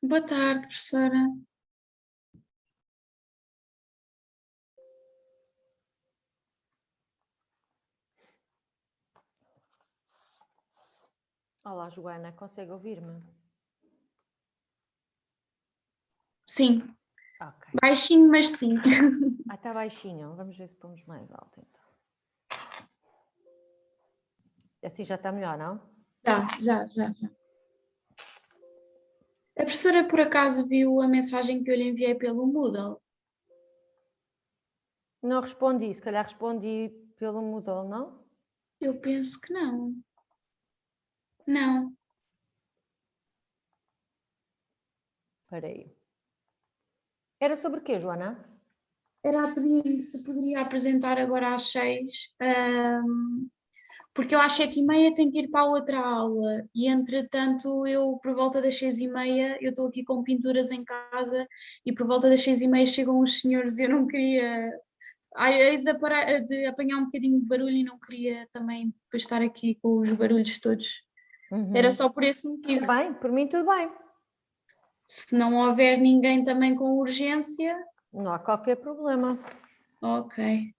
Boa tarde, professora. Olá, Joana, consegue ouvir-me? Sim, Ok. baixinho, mas sim. Está baixinho. Vamos ver se pomos mais alto, então. Assim já está melhor, não? Já. A professora por acaso viu a mensagem que eu lhe enviei pelo Moodle? Não respondi. Se calhar respondi pelo Moodle, não? Eu penso que não. Não. Espera aí. Era sobre o quê, Joana? Era a pedir se poderia apresentar agora às 6, porque eu às 7h30 tenho que ir para a outra aula e entretanto eu por volta das 6h30 eu estou aqui com pinturas em casa e por volta das 6h30 chegam os senhores e eu não queria. Ai, hei de apanhar um bocadinho de barulho e não queria também depois estar aqui com os barulhos todos. Era só por esse motivo. Tudo bem, por mim tudo bem. Se não houver ninguém também com urgência, Não há qualquer problema. ok.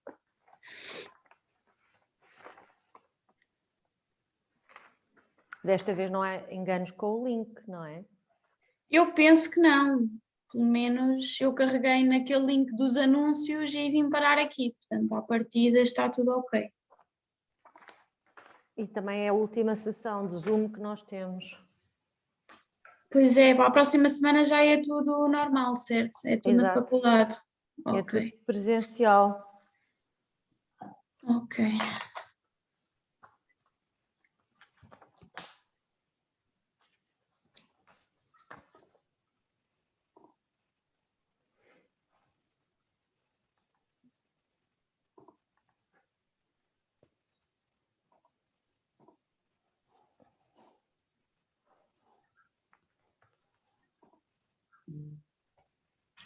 Desta vez não há enganos com o link, não é? Eu penso que não. Pelo menos eu carreguei naquele link dos anúncios e vim parar aqui. Portanto, à partida está tudo ok. E também é a última sessão de Zoom que nós temos. Pois é, para a próxima semana já é tudo normal, certo? É tudo na Exato. faculdade. É Ok, tudo presencial. ok.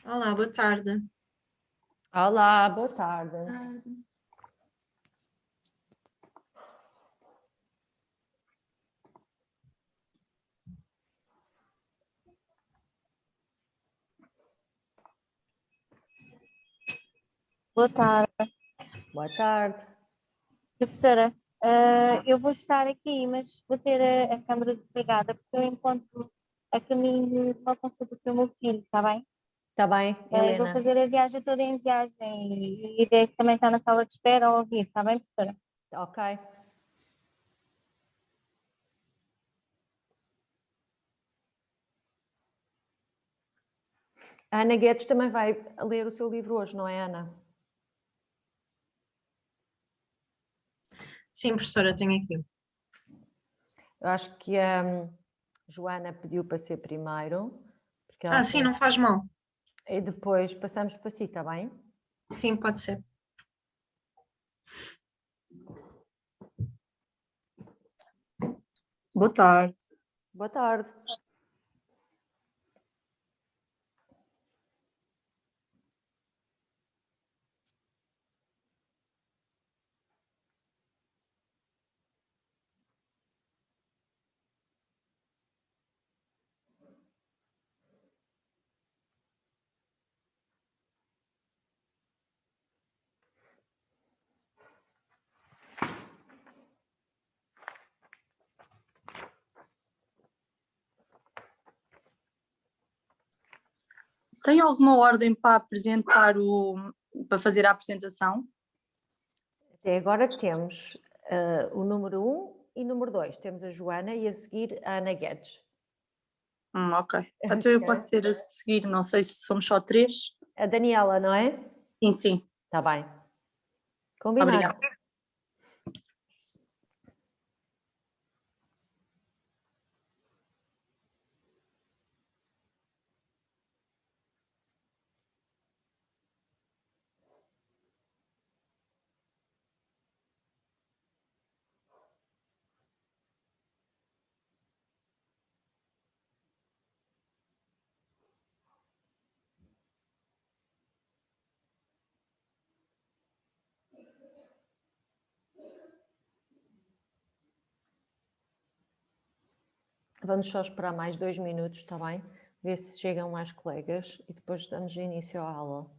Olá, boa tarde. Olá, boa tarde. Boa tarde, Boa tarde. professora. Eu vou estar aqui, mas vou ter a câmara desligada porque eu encontro a caminho de uma consulta com o meu filho, está bem? Está bem, Vou Helena? fazer a viagem toda em viagem e a ideia é que também está na sala de espera a ouvir, está bem, professora? Ok. A Ana Guedes também vai ler o seu livro hoje, não é, Ana? Sim, professora, tenho aqui. Eu acho que a Joana pediu para ser primeiro. Porque ela Sim, não faz mal. E depois passamos para si, está bem? Sim, pode ser. Boa tarde. Boa tarde. Tem alguma ordem para para fazer a apresentação? Até agora temos o número 1 e número 2. Temos a Joana e a seguir a Ana Guedes. Ok. Então eu posso ser a seguir, não sei se somos só 3. A Daniela, não é? Sim. Está bem. Combinado. Obrigada. Vamos só esperar mais 2 minutos, está bem? ver se chegam mais colegas e depois damos início à aula.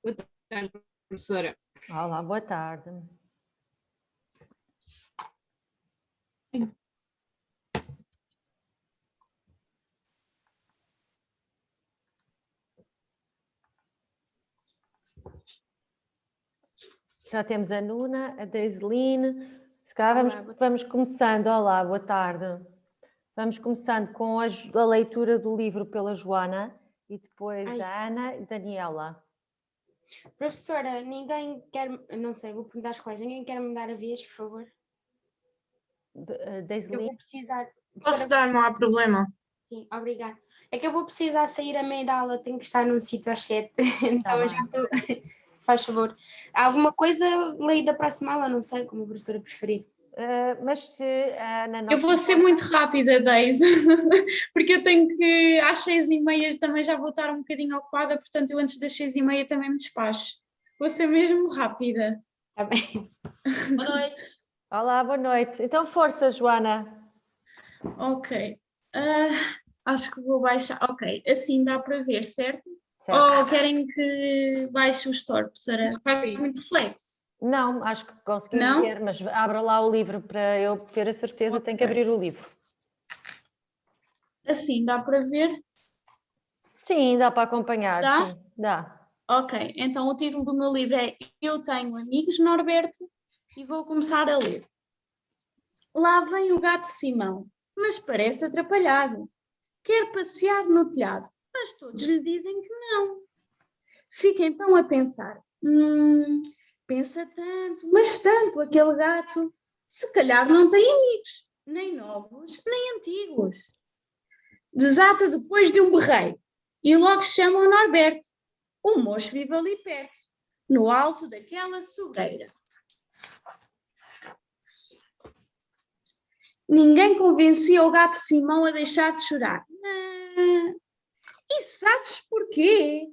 Boa tarde, professora. Olá, boa tarde. Já temos a Nuna, a Deiseline. Se calhar vamos começando. Olá, boa tarde. Vamos começando com a leitura do livro pela Joana e depois a Ana e Daniela. Professora, ninguém quer, não sei, vou perguntar às colegas, ninguém quer me dar a vez, por favor? Eu Deiseline, vou precisar. Posso dar, não há problema. Sim, obrigada. É que eu vou precisar sair a meio da aula, tenho que estar num sítio às 7, então eu já bem. estou. Se faz favor. Alguma coisa, leio da próxima aula, não sei, como a professora preferir. mas se a Ana não Eu vou se ser importa- muito rápida, Deise, porque eu tenho que, às 6h30 também já vou estar um bocadinho ocupada, portanto eu antes das 6h30 também me despacho. Vou ser mesmo rápida. Está bem? Boa noite. Olá, boa noite. Então força, Joana. Ok. Acho que vou baixar. Ok, assim dá para ver, certo? Certo. Ou querem que baixe o store, professora? Faz muito reflexo. Não, acho que conseguimos Não? ver, mas abra lá o livro para eu ter a certeza, tenho que Ok. abrir o livro. Assim dá para ver? Sim, dá para acompanhar, Dá? sim, dá. Ok, então o título do meu livro é Eu Tenho Amigos, Norberto, e vou começar a ler. Lá vem o gato Simão, mas parece atrapalhado. Quer passear no telhado, mas todos lhe dizem que não. Fica então a pensar. Pensa tanto, mas tanto aquele gato. Se calhar não tem amigos, nem novos, nem antigos. Desata depois de um berreio e logo chama o Norberto. O moço vive ali perto, no alto daquela sobreira. Ninguém convencia o gato Simão a deixar de chorar. E sabes porquê?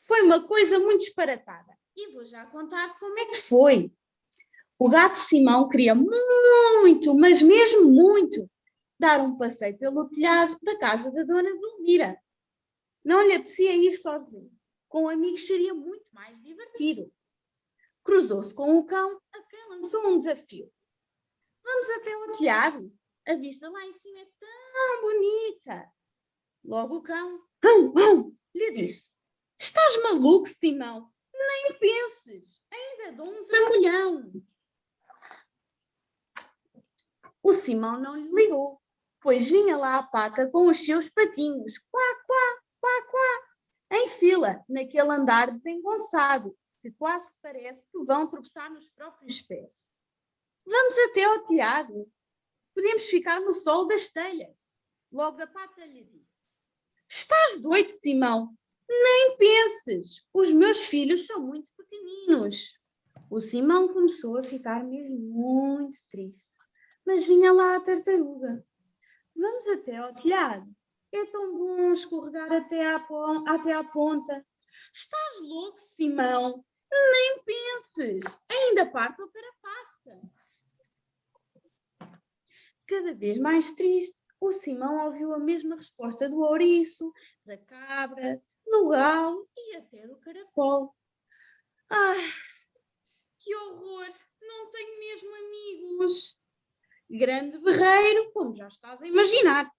Foi uma coisa muito disparatada. E vou já contar-te como é que foi. O gato Simão queria muito, mas mesmo muito, dar um passeio pelo telhado da casa da Dona Zulmira. Não lhe apetecia ir sozinho. Com amigos seria muito mais divertido. Cruzou-se com o cão, a quem lançou um desafio. Vamos até ao telhado. A vista lá em cima é tão bonita. Logo o cão, lhe disse. Estás maluco, Simão? Nem penses. Ainda dou um trambolhão. O Simão não lhe ligou, pois vinha lá a pata com os seus patinhos, quá, quá, quá, quá, em fila, naquele andar desengonçado, que quase parece que vão tropeçar nos próprios pés. Vamos até ao telhado. Podemos ficar no sol das telhas. Logo a pata lhe disse. Estás doido, Simão? Nem penses. Os meus filhos são muito pequeninos. O Simão começou a ficar mesmo muito triste. Mas vinha lá a tartaruga. Vamos até ao telhado. É tão bom escorregar até à ponta. Estás louco, Simão? Nem penses. Ainda parte a carapaça. Cada vez mais triste, o Simão ouviu a mesma resposta do ouriço, da cabra, do galo e até do caracol. Ai, que horror! Não tenho mesmo amigos. Grande berreiro, como já estás a imaginar.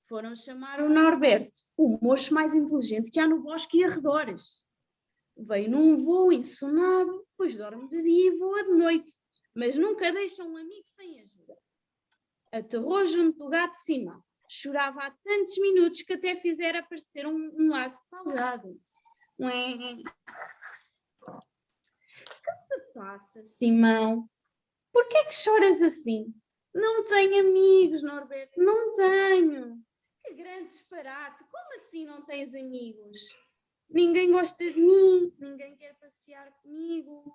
Foram chamar o Norberto, o moço mais inteligente que há no bosque e arredores. Veio num voo ensonado, pois dorme de dia e voa de noite, mas nunca deixa um amigo sem ajuda. Aterrou junto do gato Simão. Chorava há tantos minutos que até fizera aparecer um lago salgado. Ué. Que se passa, Simão? Por que é que choras assim? Não tenho amigos, Norberto, não tenho. Que grande disparate, como assim não tens amigos? Ninguém gosta de mim, ninguém quer passear comigo.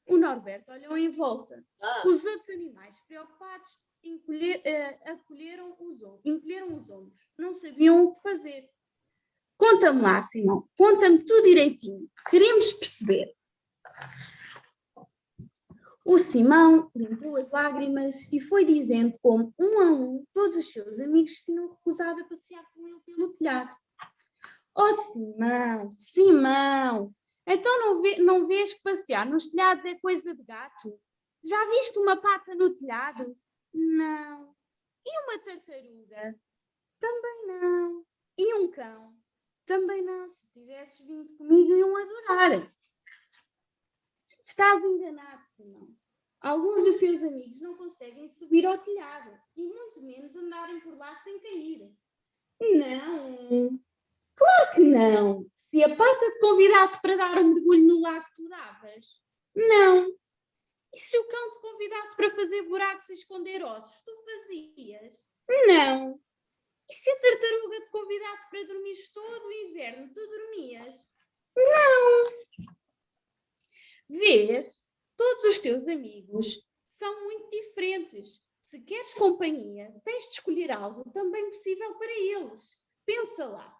O Norberto olhou em volta. Os outros animais, preocupados, encolheram os ombros. Não sabiam o que fazer. Conta-me lá, Simão, conta-me tudo direitinho. Queremos perceber. O Simão limpou as lágrimas e foi dizendo como, um a um, todos os seus amigos se tinham recusado a passear com ele pelo telhado. Oh, Simão, Simão, então não vês que passear nos telhados é coisa de gato? Já viste uma pata no telhado? Não. E uma tartaruga? Também não. E um cão? Também não. Se tivesses vindo comigo, iam adorar. Estás enganado, Simão. Alguns dos teus amigos não conseguem subir ao telhado e muito menos andarem por lá sem cair. Não, claro que não. Se a pata te convidasse para dar um mergulho no lago, tu davas? Não. E se o cão te convidasse para fazer buracos e esconder ossos, tu fazias? Não. E se a tartaruga te convidasse para dormir todo o inverno, tu dormias? Não. Vês? Todos os teus amigos são muito diferentes. Se queres companhia, tens de escolher algo também possível para eles. Pensa lá.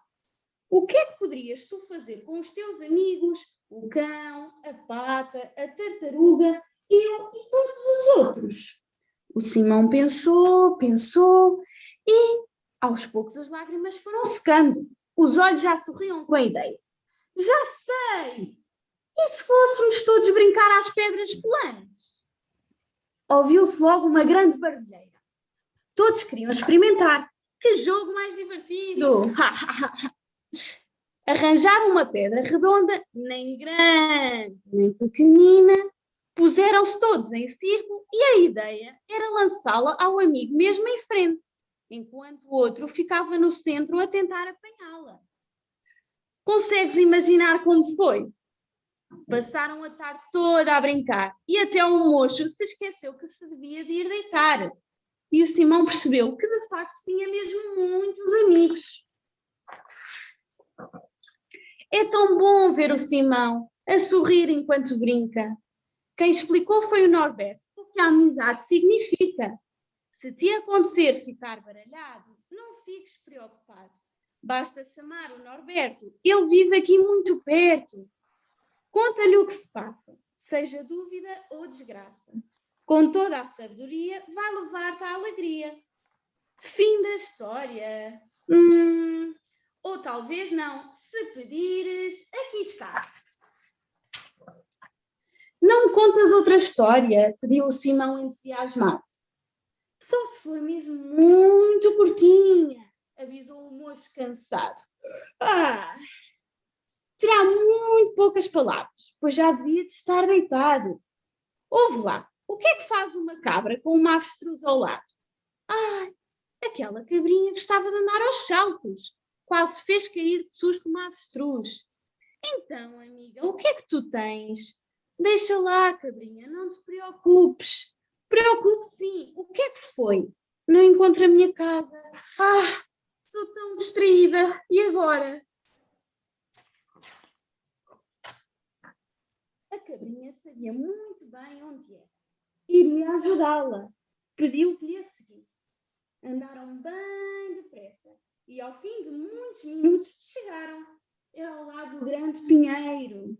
O que é que poderias tu fazer com os teus amigos, o cão, a pata, a tartaruga, eu e todos os outros? O Simão pensou e, aos poucos, as lágrimas foram secando. Os olhos já sorriam com a ideia. Já sei! E se fôssemos todos brincar às pedras rolantes? Ouviu-se logo uma grande barulheira. Todos queriam experimentar. Que jogo mais divertido! Arranjaram uma pedra redonda, nem grande, nem pequenina, puseram-se todos em círculo e a ideia era lançá-la ao amigo mesmo em frente, enquanto o outro ficava no centro a tentar apanhá-la. Consegues imaginar como foi? Passaram a tarde toda a brincar e até o mocho se esqueceu que se devia de ir deitar. E o Simão percebeu que de facto tinha mesmo muitos amigos. É tão bom ver o Simão a sorrir enquanto brinca. Quem explicou foi o Norberto o que a amizade significa. Se te acontecer ficar baralhado, não fiques preocupado. Basta chamar o Norberto, ele vive aqui muito perto. Conta-lhe o que se passa, seja dúvida ou desgraça. Com toda a sabedoria, vai levar-te à alegria. Fim da história. Ou talvez não. Se pedires, aqui está. Não me contas outra história? Pediu o Simão entusiasmado. Só se for mesmo muito curtinha, avisou o moço cansado. Terá muito poucas palavras, pois já devia de estar deitado. Ouve lá, o que é que faz uma cabra com uma avestruz ao lado? Aquela cabrinha gostava de andar aos saltos. Quase fez cair de susto uma avestruz. Então, amiga, o que é que tu tens? Deixa lá, cabrinha, não te preocupes. Preocupe sim. O que é que foi? Não encontro a minha casa. Sou tão distraída. E agora? A cabrinha sabia muito bem onde era. Iria ajudá-la. Pediu que lhe a seguisse. Andaram bem depressa e ao fim de muitos minutos chegaram. Era ao lado do grande pinheiro.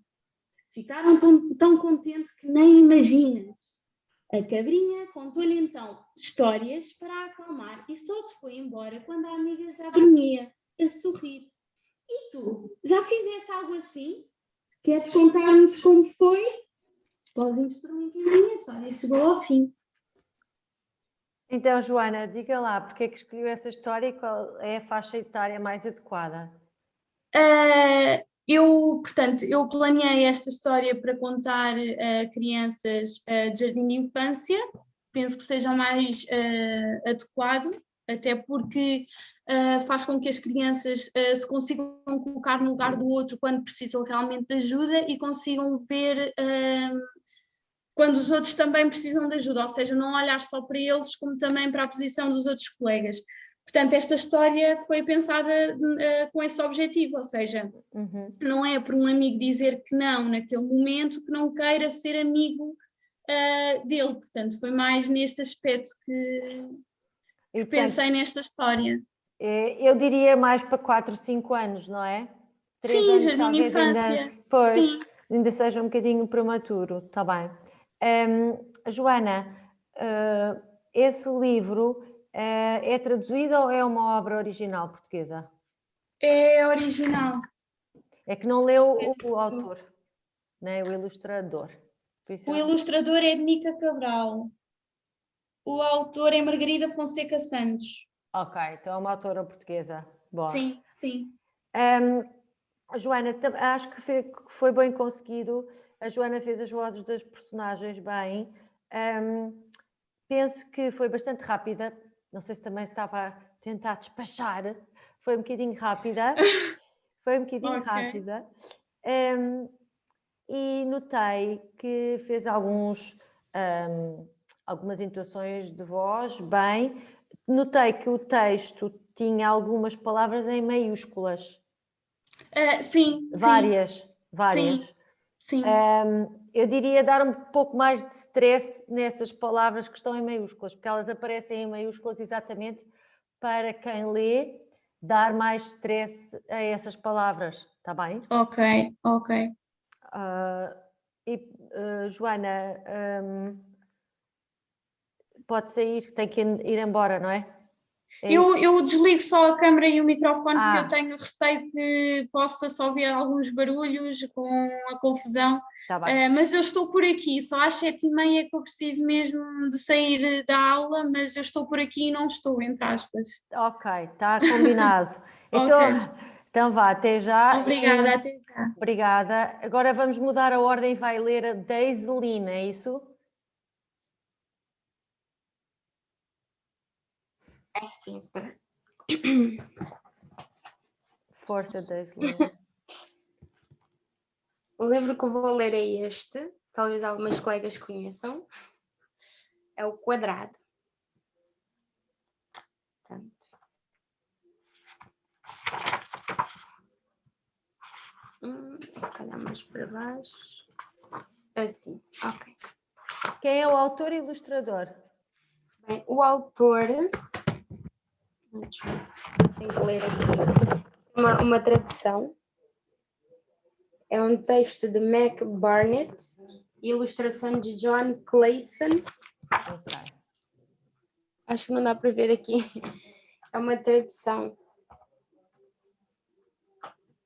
Ficaram tão contentes que nem imaginas. A cabrinha contou-lhe então histórias para a acalmar e só se foi embora quando a amiga já dormia, a sorrir. E tu, já fizeste algo assim? Queres contar-nos como foi? Podes interromper a minha história, chegou ao fim. Então, Joana, diga lá, porque é que escolheu essa história e qual é a faixa etária mais adequada? Portanto, eu planeei esta história para contar a crianças de jardim de infância, penso que seja o mais adequado, até porque faz com que as crianças se consigam colocar no lugar do outro quando precisam realmente de ajuda e consigam ver quando os outros também precisam de ajuda, ou seja, não olhar só para eles como também para a posição dos outros colegas. Portanto, esta história foi pensada com esse objetivo, ou seja, não é por um amigo dizer que não naquele momento que não queira ser amigo dele. Portanto, foi mais neste aspecto que pensei nesta história. Eu diria mais para 4, 5 anos, não é? 3 Sim, anos jardim de talvez infância. ainda, pois, Sim. ainda seja um bocadinho prematuro, está bem. Joana, esse livro é traduzido ou é uma obra original portuguesa? É original. É que não leu o autor, nem o ilustrador. Por isso O ilustrador é de Mica Cabral. O autor é Margarida Fonseca Santos. Ok, então é uma autora portuguesa. Boa. Sim, sim. Joana, acho que foi bem conseguido. A Joana fez as vozes das personagens bem. Penso que foi bastante rápida. Não sei se também estava a tentar despachar. Foi um bocadinho rápida. Foi um bocadinho rápida. E notei que fez algumas intuações de voz bem. Notei que o texto tinha algumas palavras em maiúsculas. Sim, Várias. Sim. Eu diria dar um pouco mais de stress nessas palavras que estão em maiúsculas, porque elas aparecem em maiúsculas exatamente para quem lê dar mais stress a essas palavras, está bem? Ok. Joana, pode sair, tem que ir embora, não é? Eu desligo só a câmara e o microfone porque eu tenho receio que possa só ouvir alguns barulhos com a confusão. Tá bem. Mas eu estou por aqui, só às 7h30 que eu preciso mesmo de sair da aula, mas eu estou por aqui e não estou, entre aspas. Ok, está combinado. Então vá, até já. Obrigada, até já. Obrigada. Agora vamos mudar a ordem e vai ler a Daiseline, é isso? É sim, senhora. Força, Daiseline. O livro que eu vou ler é este, talvez algumas colegas conheçam. É O Quadrado. Portanto, se calhar mais para baixo. Assim, ok. Quem é o autor e ilustrador? Bem, o autor... Tenho que ler aqui uma tradução. É um texto de Mac Barnett, ilustração de John Clayson. Okay. Acho que não dá para ver aqui. É uma tradução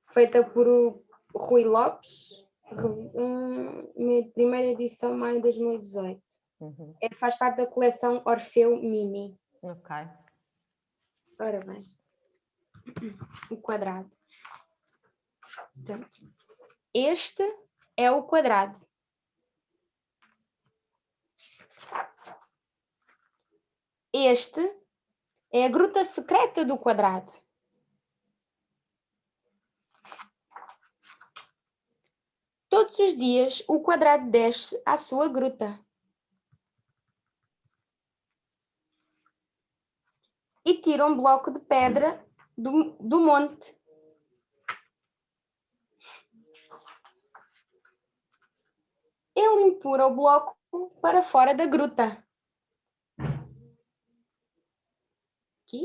feita por Rui Lopes, primeira edição, maio de 2018. Faz parte da coleção Orfeu Mini. Ok. Ora bem, o quadrado. Portanto, este é o quadrado. Este é a gruta secreta do quadrado. Todos os dias o quadrado desce à sua gruta. E tira um bloco de pedra do monte. Ele empurra o bloco para fora da gruta. Aqui?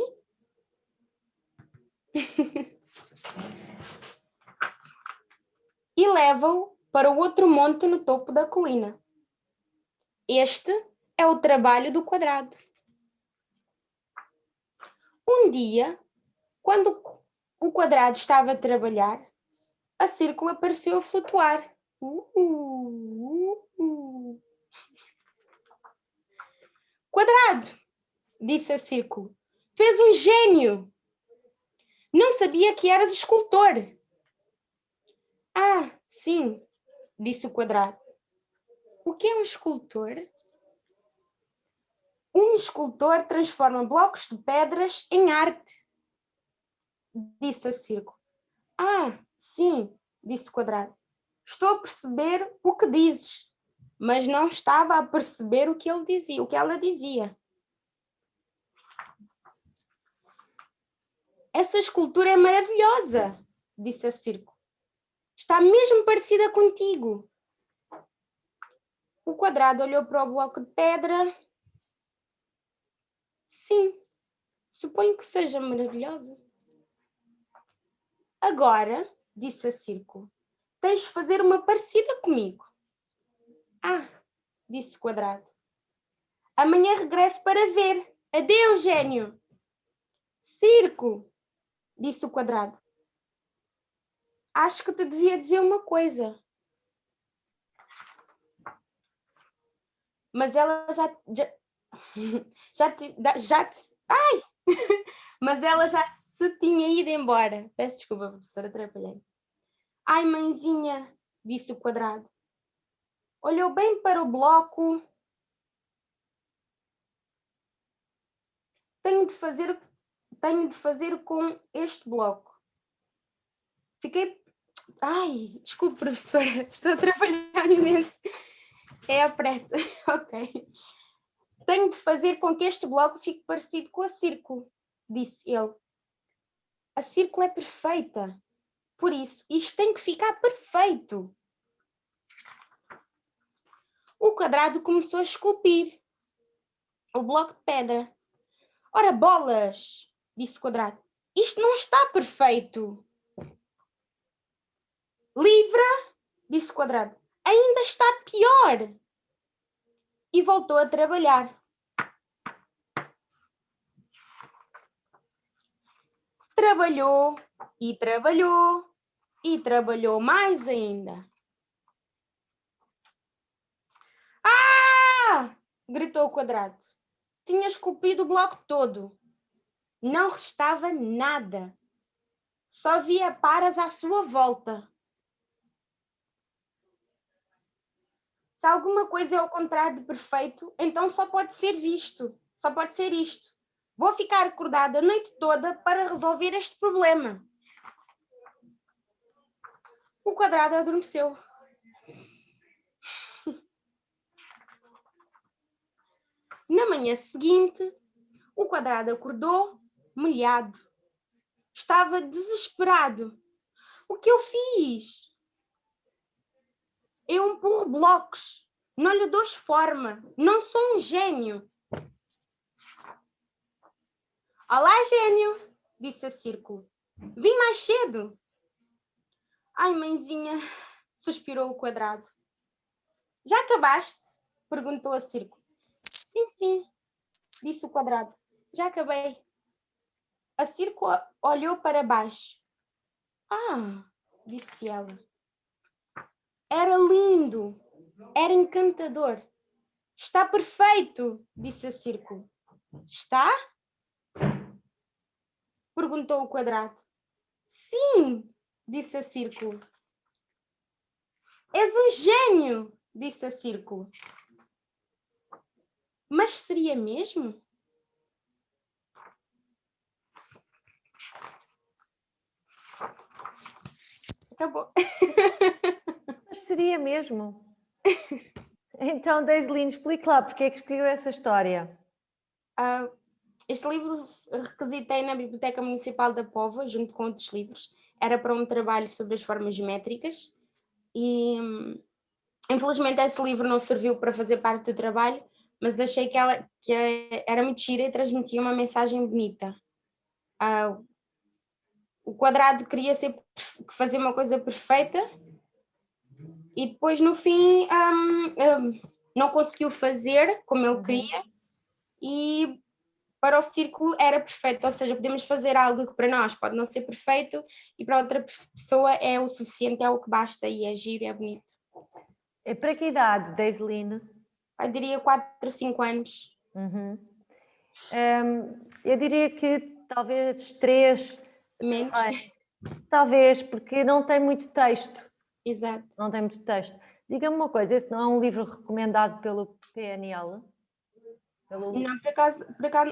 E leva-o para o outro monte no topo da colina. Este é o trabalho do quadrado. Um dia, quando o quadrado estava a trabalhar, a círcula pareceu flutuar. Quadrado, disse a círculo, tu és um gênio. Não sabia que eras escultor. Ah, sim, disse o quadrado. O que é um escultor? Um escultor transforma blocos de pedras em arte, disse o círculo. Ah, sim, disse o quadrado. Estou a perceber o que dizes, mas não estava a perceber o que ele dizia, o que ela dizia. Essa escultura é maravilhosa, disse o círculo. Está mesmo parecida contigo. O quadrado olhou para o bloco de pedra. Sim, suponho que seja maravilhosa. Agora, disse a círculo, tens de fazer uma parecida comigo. Ah, disse o quadrado. Amanhã regresso para ver. Adeus, gênio. Círculo, disse o quadrado. Acho que te devia dizer uma coisa. Mas ela ai! Mas ela já se tinha ido embora. Peço desculpa, professora, atrapalhei. Ai, mãezinha, disse o quadrado. Olhou bem para o bloco. Tenho de fazer com este bloco. Fiquei... Ai, desculpe, professora, estou a trabalhar imenso. É a pressa, ok. Tenho de fazer com que este bloco fique parecido com a círculo, disse ele. A círculo é perfeita, por isso isto tem que ficar perfeito. O quadrado começou a esculpir o bloco de pedra. Ora, bolas, disse o quadrado, isto não está perfeito. Livra, disse o quadrado, ainda está pior. E voltou a trabalhar. Trabalhou e trabalhou e trabalhou mais ainda. Ah! Gritou o quadrado. Tinha esculpido o bloco todo. Não restava nada. Só via paras à sua volta. Se alguma coisa é ao contrário de perfeito, então só pode ser visto. Só pode ser isto. Vou ficar acordada a noite toda para resolver este problema. O quadrado adormeceu. Na manhã seguinte, o quadrado acordou, molhado. Estava desesperado. O que eu fiz? Eu empurro blocos. Não lhe dou forma. Não sou um gênio. Olá, gênio, disse a círculo. Vim mais cedo. Ai, mãezinha, suspirou o quadrado. Já acabaste? Perguntou a círculo. Sim, sim, disse o quadrado. Já acabei. A círculo olhou para baixo. Ah, disse ela. Era lindo, era encantador. Está perfeito, disse a círculo. Está? Perguntou o quadrado. Sim, disse a círculo. És um gênio, disse a círculo. Mas seria mesmo? Acabou. Mas seria mesmo. Então, Deiseline, explique lá porque é que escolheu essa história. Este livro requisitei na Biblioteca Municipal da Póvoa, junto com outros livros. Era para um trabalho sobre as formas geométricas e, infelizmente, esse livro não serviu para fazer parte do trabalho, mas achei que era muito gira e transmitia uma mensagem bonita. O quadrado queria fazer uma coisa perfeita e depois, no fim, não conseguiu fazer como ele queria e para o círculo era perfeito, ou seja, podemos fazer algo que para nós pode não ser perfeito e para outra pessoa é o suficiente, é o que basta e é giro, é bonito. É para que idade, Deiseline? Eu diria 4 ou 5 anos. Eu diria que talvez 3, Menos. talvez, porque não tem muito texto. Exato. Não tem muito texto. Diga-me uma coisa, esse não é um livro recomendado pelo PNL? Não, por acaso,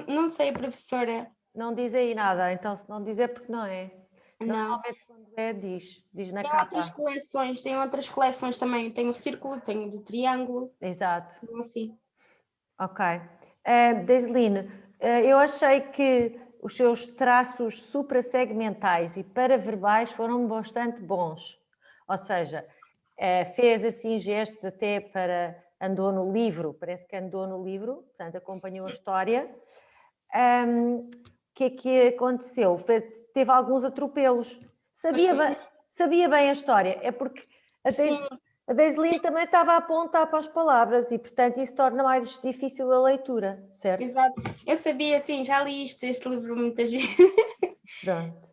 não sei, professora. Não diz aí nada, então se não dizer porque não é. Não. Normalmente quando é, diz na Tem capa. outras coleções também. Tem o círculo, tem o do triângulo. Exato. Então, assim. Ok. Deiseline, eu achei que os seus traços suprassegmentais e paraverbais foram bastante bons. Ou seja, fez assim gestos até para... Andou no livro, parece que andou no livro, portanto acompanhou a história. O que é que aconteceu? Teve alguns atropelos. Sabia bem a história, é porque a Deiseline também estava a apontar para as palavras e, portanto, isso torna mais difícil a leitura, certo? Exato. Eu sabia, sim, já li este livro muitas vezes. Pronto.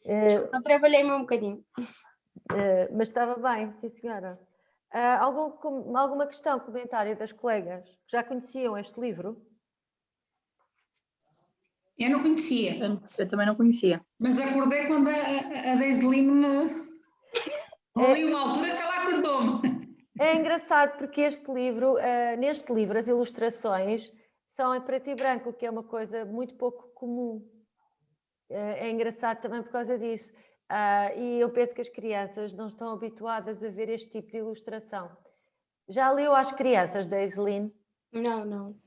Eu trabalhei-me um bocadinho. Mas estava bem, sim senhora. Alguma questão, comentário das colegas que já conheciam este livro? Eu não conhecia, Eu também não conhecia. mas acordei quando a Deiseline me li uma altura que ela acordou-me. É engraçado porque neste livro, as ilustrações são em preto e branco, que é uma coisa muito pouco comum. É engraçado também por causa disso. E eu penso que as crianças não estão habituadas a ver este tipo de ilustração. Já leu às crianças, Deiseline? Não.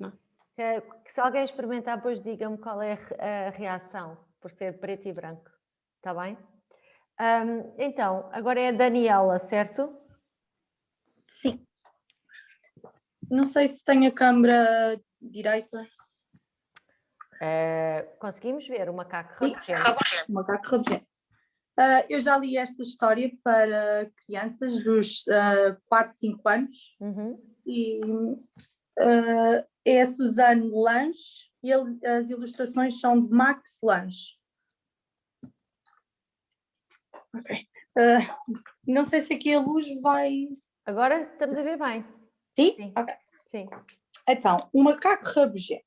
Que se alguém experimentar, depois diga-me qual é a reação, por ser preto e branco. Está bem? Então, agora é a Daniela, certo? Sim. Não sei se tem a câmara direita. Conseguimos ver o macaco Sim, rabugento. o macaco rabugento. Eu já li esta história para crianças dos 4, 5 anos. Uhum. E é a Suzanne Lange e as ilustrações são de Max Lange. Okay. Não sei se aqui a luz vai... Agora estamos a ver bem. Sim? Sim. Ok. Sim. Então, o macaco rabugento.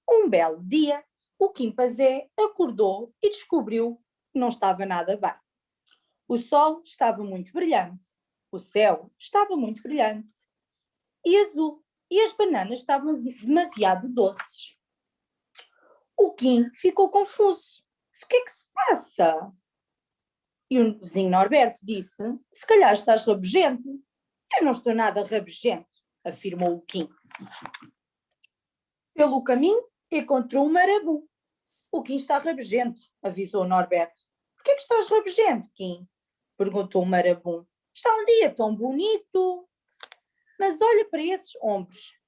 Um belo dia, o Quimpazé acordou e descobriu que não estava nada bem. O sol estava muito brilhante, o céu estava muito brilhante e azul, e as bananas estavam demasiado doces. O Kim ficou confuso. O que é que se passa? E o vizinho Norberto disse: se calhar estás rabugento. Eu não estou nada rabugento, afirmou o Kim. Pelo caminho, encontrou um marabu. O Kim está rabugento, avisou Norberto. Por que é que estás rabugento, Kim? Perguntou o marabu. Está um dia tão bonito. Mas olha para esses ombros.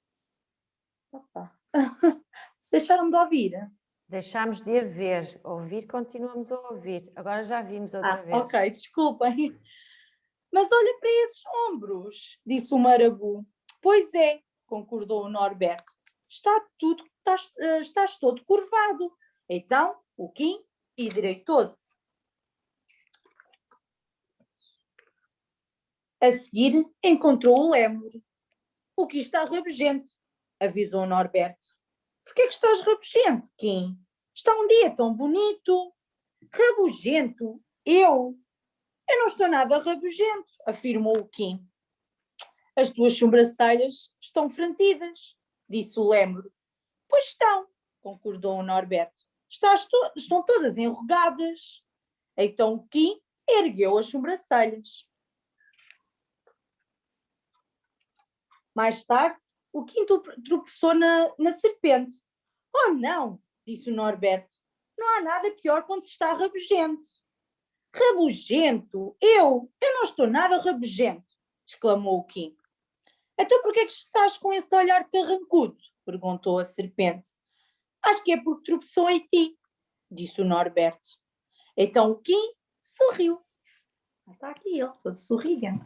Opa. Deixaram-me de ouvir. Deixámos de a ver. Ouvir, continuamos a ouvir. Agora já vimos outra vez. Ok, desculpem. Mas olha para esses ombros, disse o marabu. Pois é, concordou o Norberto. Estás todo curvado. Então, o Kim endireitou-se. A seguir, encontrou o Lémure. O Kim está rabugento, avisou o Norberto. Por que é que estás rabugento, Kim? Está um dia tão bonito. Rabugento? Eu não estou nada rabugento, afirmou o Kim. As tuas sobrancelhas estão franzidas, disse o Lémure. Pois estão, concordou o Norberto. Estão todas enrugadas. Então o Kim ergueu as sobrancelhas. Mais tarde, o Kim tropeçou na serpente. Oh não, disse o Norberto. Não há nada pior quando se está rabugento. Rabugento? Eu não estou nada rabugento, exclamou o Kim. Então por que é que estás com esse olhar carrancudo? Perguntou a serpente. Acho que é porque tropeçou em ti, disse o Norberto. Então o Kim sorriu. Está aqui ele, todo sorridente.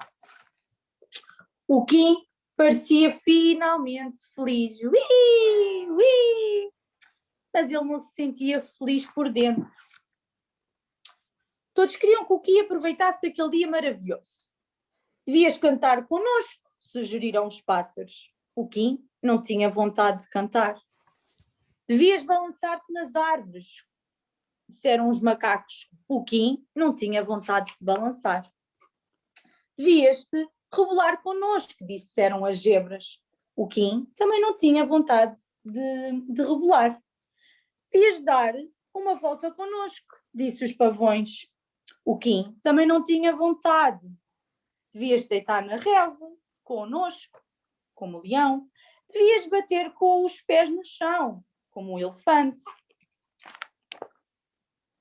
O Kim parecia finalmente feliz. Ui, ui! Mas ele não se sentia feliz por dentro. Todos queriam que o Kim aproveitasse aquele dia maravilhoso. Devias cantar connosco, sugeriram os pássaros. O Kim não tinha vontade de cantar. Devias balançar-te nas árvores, disseram os macacos. O Kim não tinha vontade de se balançar. Devias-te rebolar connosco, disseram as zebras. O Kim também não tinha vontade de rebolar. Devias dar uma volta connosco, disse os pavões. O Kim também não tinha vontade. Devias deitar na relva connosco, como o leão. Devias bater com os pés no chão, como o elefante.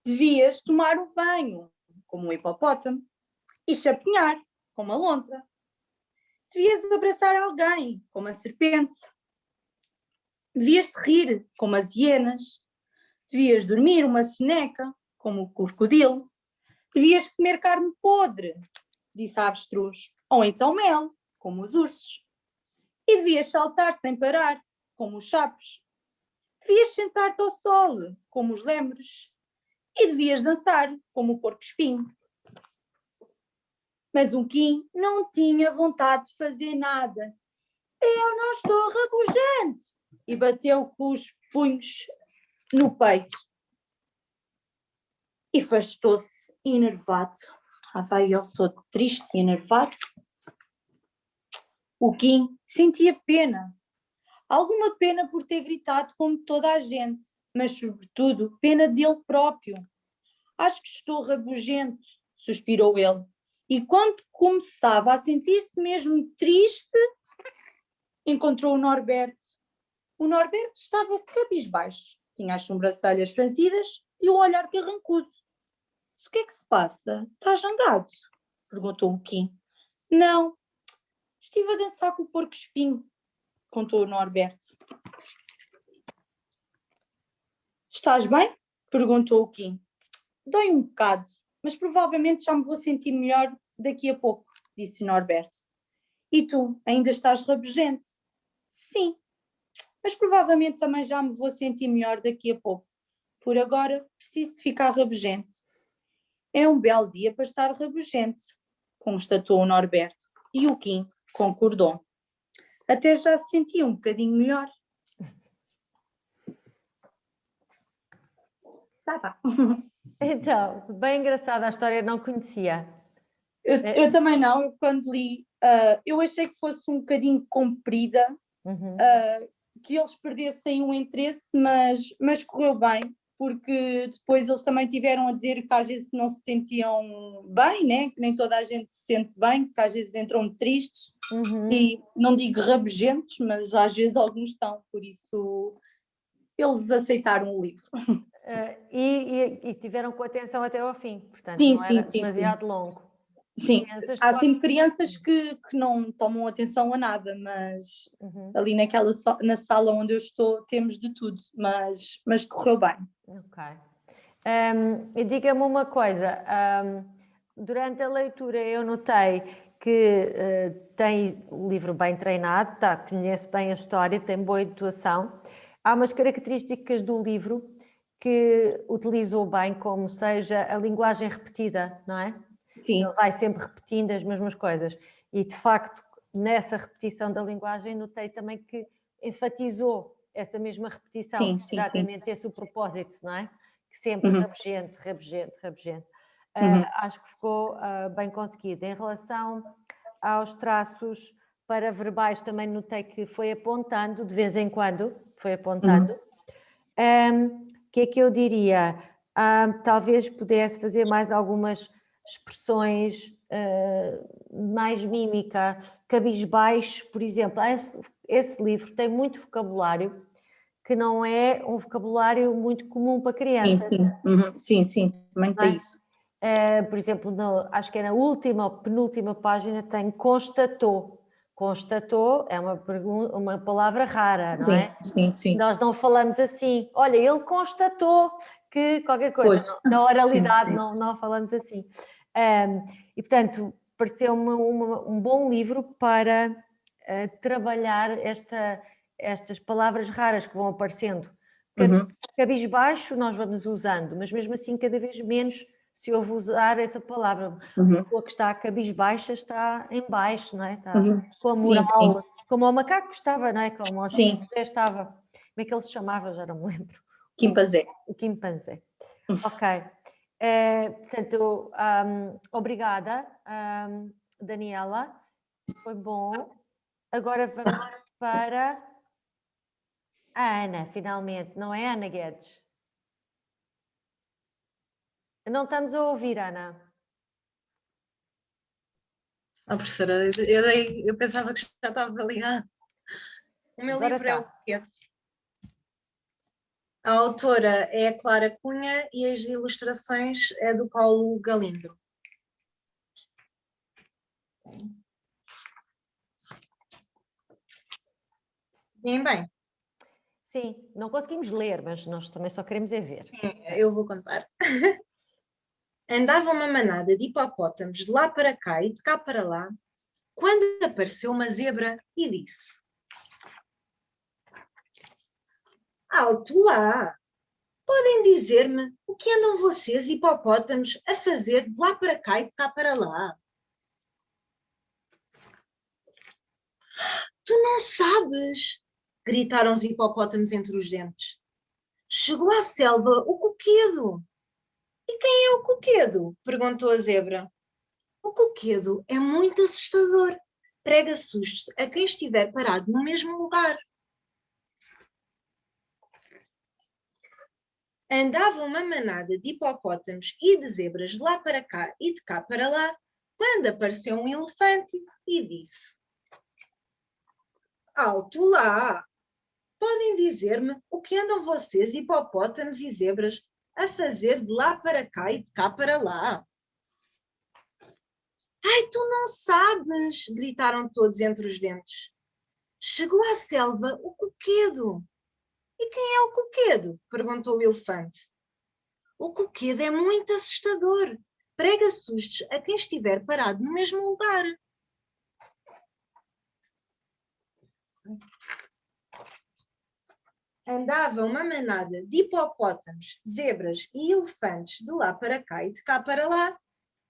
Devias tomar o banho, como o hipopótamo, e chapinhar, como a lontra. Devias abraçar alguém, como a serpente. Devias te rir, como as hienas. Devias dormir uma soneca, como o crocodilo. Devias comer carne podre, disse a avestruz, ou então mel, como os ursos. E devias saltar sem parar, como os sapos. Devias sentar-te ao sol, como os lemures. E devias dançar, como o porco-espinho. Mas o Kim não tinha vontade de fazer nada. Eu não estou rabugento! E bateu com os punhos no peito. E afastou-se enervado. Vai eu todo triste e enervado. O Kim sentia pena. Alguma pena por ter gritado como toda a gente, mas sobretudo pena dele próprio. Acho que estou rabugento, suspirou ele. E quando começava a sentir-se mesmo triste, encontrou o Norberto. O Norberto estava cabisbaixo, tinha as sobrancelhas franzidas e o olhar carrancudo. O que é que se passa? Estás zangado? Perguntou o Kim. Não, estive a dançar com o porco-espinho, contou o Norberto. Estás bem? Perguntou o Kim. Dói um bocado, mas provavelmente já me vou sentir melhor daqui a pouco, disse o Norberto. E tu, ainda estás rabugento? Sim, mas provavelmente também já me vou sentir melhor daqui a pouco. Por agora, preciso de ficar rabugento. É um belo dia para estar rabugento, constatou o Norberto, e o Kim concordou. Até já se sentia um bocadinho melhor. Tá. Então, bem engraçada a história, não conhecia. Eu também não, eu quando li, eu achei que fosse um bocadinho comprida, que eles perdessem o interesse, mas correu bem, porque depois eles também tiveram a dizer que às vezes não se sentiam bem, né? Que nem toda a gente se sente bem, que às vezes entram tristes, e não digo rabugentos, mas às vezes alguns estão, por isso eles aceitaram o livro. E tiveram com atenção até ao fim, portanto Sim, não era sim, demasiado longo. Sim, há sempre crianças que não tomam atenção a nada, mas ali na sala onde eu estou temos de tudo, mas correu bem. Ok. E diga-me uma coisa, durante a leitura eu notei que tem o livro bem treinado, conhece bem a história, tem boa intuação. Há umas características do livro que utilizou bem, como seja a linguagem repetida, não é? Sim. Ele vai sempre repetindo as mesmas coisas. E, de facto, nessa repetição da linguagem, notei também que enfatizou essa mesma repetição. Sim, exatamente esse o propósito, não é? Que sempre rabugento. Acho que ficou bem conseguido. Em relação aos traços paraverbais, também notei que foi apontando, de vez em quando, foi apontando. Que é que eu diria? Talvez pudesse fazer mais algumas expressões mais mímica, cabisbaixo, por exemplo. Esse livro tem muito vocabulário que não é um vocabulário muito comum para crianças. Sim, também tem isso. Por exemplo, acho que é na última ou penúltima página tem constatou. Constatou é uma palavra rara, não é? Sim. Nós não falamos assim. Olha, ele constatou que qualquer coisa. Na oralidade não falamos assim. E, portanto, pareceu-me um bom livro para trabalhar estas palavras raras que vão aparecendo. Cabisbaixo nós vamos usando, mas mesmo assim cada vez menos se ouve usar essa palavra. A pessoa que está cabisbaixa está em baixo, não é? Está com a moral, como o macaco estava, não é? Como o chimpanzé estava. Como é que ele se chamava? Já não me lembro. Quimpanzé. O quimpanzé. Ok. Portanto, obrigada. Daniela, foi bom. Agora vamos para a Ana, finalmente, não é, Ana Guedes? Não estamos a ouvir, Ana. Professora, eu pensava que já estava ligado. O meu Agora livro é O tá. Coquedo. A autora é a Clara Cunha e as ilustrações é do Paulo Galindo. Bem, Sim, não conseguimos ler, mas nós também só queremos é ver. eu vou contar. Andava uma manada de hipopótamos de lá para cá e de cá para lá, quando apareceu uma zebra e disse: Alto lá! Podem dizer-me o que andam vocês, hipopótamos, a fazer de lá para cá e de cá para lá? Tu não sabes! Gritaram os hipopótamos entre os dentes. Chegou à selva o coquedo. E quem é o coquedo? Perguntou a zebra. O coquedo é muito assustador. Prega sustos a quem estiver parado no mesmo lugar. Andava uma manada de hipopótamos e de zebras de lá para cá e de cá para lá, quando apareceu um elefante e disse: Alto lá! Podem dizer-me o que andam vocês, hipopótamos e zebras, a fazer de lá para cá e de cá para lá? Ai, tu não sabes! Gritaram todos entre os dentes. Chegou à selva o coquedo. E quem é o coquedo? Perguntou o elefante. O coquedo é muito assustador. Prega sustos a quem estiver parado no mesmo lugar. Andava uma manada de hipopótamos, zebras e elefantes de lá para cá e de cá para lá,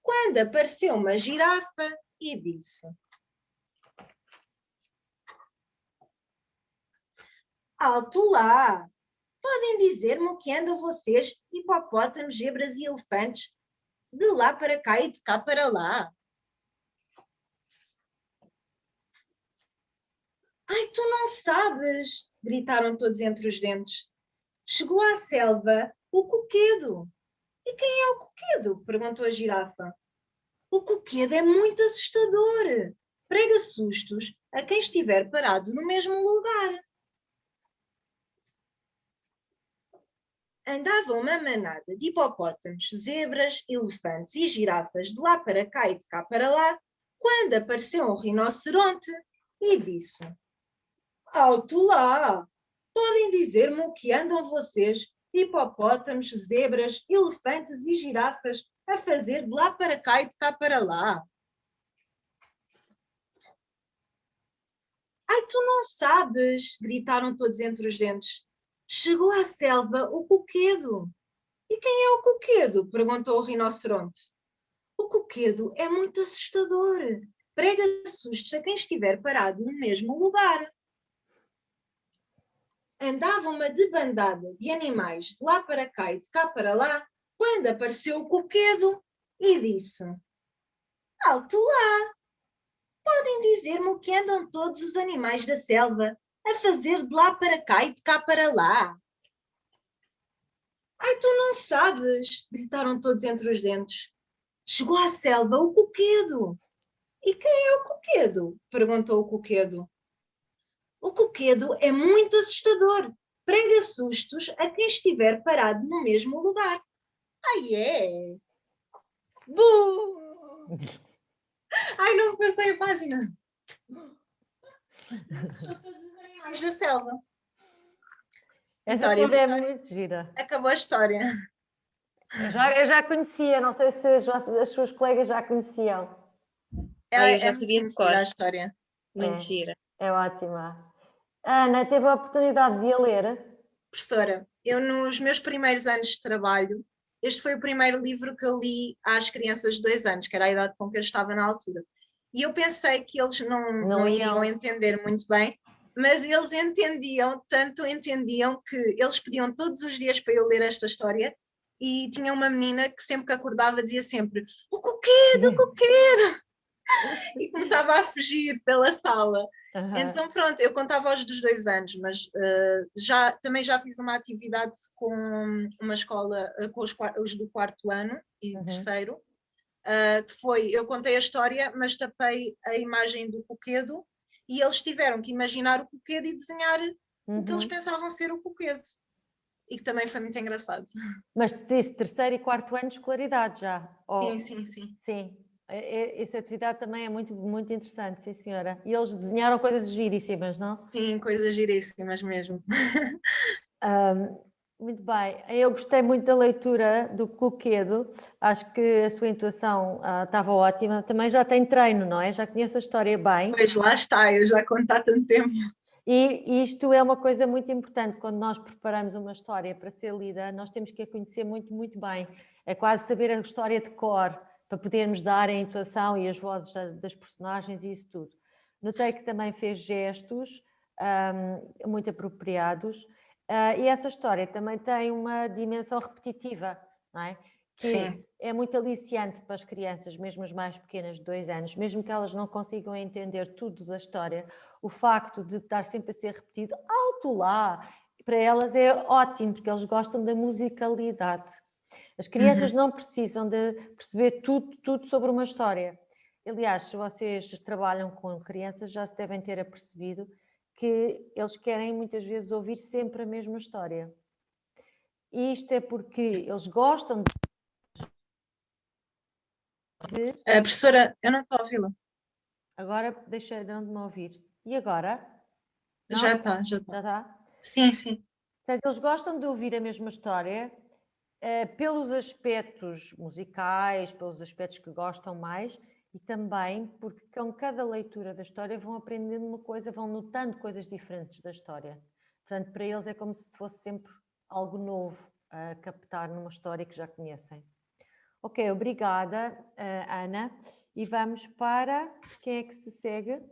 quando apareceu uma girafa e disse: Alto lá! Podem dizer-me o que andam vocês, hipopótamos, zebras e elefantes, de lá para cá e de cá para lá? Ai, tu não sabes! Gritaram todos entre os dentes. Chegou à selva o coquedo. E quem é o coquedo? Perguntou a girafa. O coquedo é muito assustador. Prega sustos a quem estiver parado no mesmo lugar. Andava uma manada de hipopótamos, zebras, elefantes e girafas de lá para cá e de cá para lá, quando apareceu um rinoceronte e disse: Alto lá! Podem dizer-me o que andam vocês, hipopótamos, zebras, elefantes e girafas, a fazer de lá para cá e de cá para lá? Ai, tu não sabes! Gritaram todos entre os dentes. Chegou à selva o coquedo. E quem é o coquedo? Perguntou o rinoceronte. O coquedo é muito assustador. Prega sustos a quem estiver parado no mesmo lugar. Andava uma debandada de animais de lá para cá e de cá para lá, quando apareceu o coquedo e disse: Alto lá! Podem dizer-me o que andam todos os animais da selva a fazer de lá para cá e de cá para lá? Ai, tu não sabes! Gritaram todos entre os dentes. Chegou à selva o coquedo. E quem é o coquedo? Perguntou o coquedo. O coquedo é muito assustador. Prega sustos a quem estiver parado no mesmo lugar. Ai, é? Bum! Ai, não passei a página. Assustou todos os animais da selva. Essa Vitória, história é Vitória. muito gira. Acabou a história. Eu já conhecia, não sei se as suas colegas já conheciam. É, eu já é muito sabia de conhecida cor. a história. Muito É. gira. É ótima. Ana, teve a oportunidade de a ler? Professora, eu nos meus primeiros anos de trabalho, este foi o primeiro livro que eu li às crianças de 2 anos, que era a idade com que eu estava na altura. E eu pensei que eles não iriam entender muito bem, mas eles entendiam, tanto entendiam que eles pediam todos os dias para eu ler esta história e tinha uma menina que sempre que acordava dizia sempre: O coquedo, o coquedo! e começava a fugir pela sala. Aham. Então, pronto, eu contava aos dos 2 anos, mas também já fiz uma atividade com uma escola, com os do 4º ano e Uhum. 3º, que foi, eu contei a história, mas tapei a imagem do coquedo e eles tiveram que imaginar o coquedo e desenhar o que eles Uhum. pensavam ser o coquedo. E que também foi muito engraçado. Mas disse 3º e 4º ano de escolaridade já? Sim, sim, sim. Sim. Essa atividade também é muito, muito interessante, sim senhora. E eles desenharam coisas giríssimas, não? Sim, coisas giríssimas mesmo. Muito bem, eu gostei muito da leitura do Coquedo, acho que a sua intuação estava ótima, também já tem treino, não é? Já conhece a história bem. Pois lá está, eu já conto há tanto tempo. E isto é uma coisa muito importante, quando nós preparamos uma história para ser lida, nós temos que a conhecer muito, muito bem. É quase saber a história de cor, para podermos dar a intuação e as vozes das personagens e isso tudo. Notei que também fez gestos muito apropriados. E essa história também tem uma dimensão repetitiva, não é? Que Sim. é muito aliciante para as crianças, mesmo as mais pequenas de 2 anos, mesmo que elas não consigam entender tudo da história, o facto de estar sempre a ser repetido, alto lá, para elas é ótimo, porque eles gostam da musicalidade. As crianças não precisam de perceber tudo sobre uma história. Aliás, se vocês trabalham com crianças, já se devem ter apercebido que eles querem muitas vezes ouvir sempre a mesma história. E isto é porque eles gostam de... A professora, eu não estou a ouvi-la. Agora deixaram de me ouvir. E agora? Não? Já está, já Já está. está? Sim, sim. Portanto, eles gostam de ouvir a mesma história pelos aspectos musicais, pelos aspectos que gostam mais e também porque com cada leitura da história vão aprendendo uma coisa, vão notando coisas diferentes da história. Portanto, para eles é como se fosse sempre algo novo a captar numa história que já conhecem. Ok, obrigada, Ana. E vamos para... Quem é que se segue?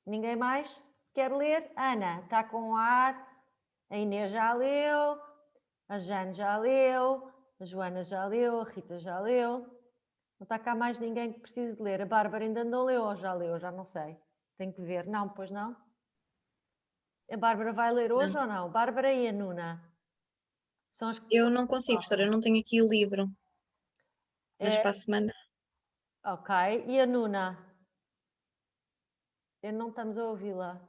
Ninguém mais quer ler? Ana, está com ar. A Inês já leu. A Jane já leu. A Joana já leu. A Rita já leu. Não está cá mais ninguém que precise de ler. A Bárbara ainda não leu ou já leu? Já não sei. Tenho que ver. Não, pois não? A Bárbara vai ler hoje ou não? Bárbara e a Nuna. São as que Eu não consigo, professora, eu não tenho aqui o livro. Mas para a semana. Ok. E a Nuna? Não estamos a ouvi-la.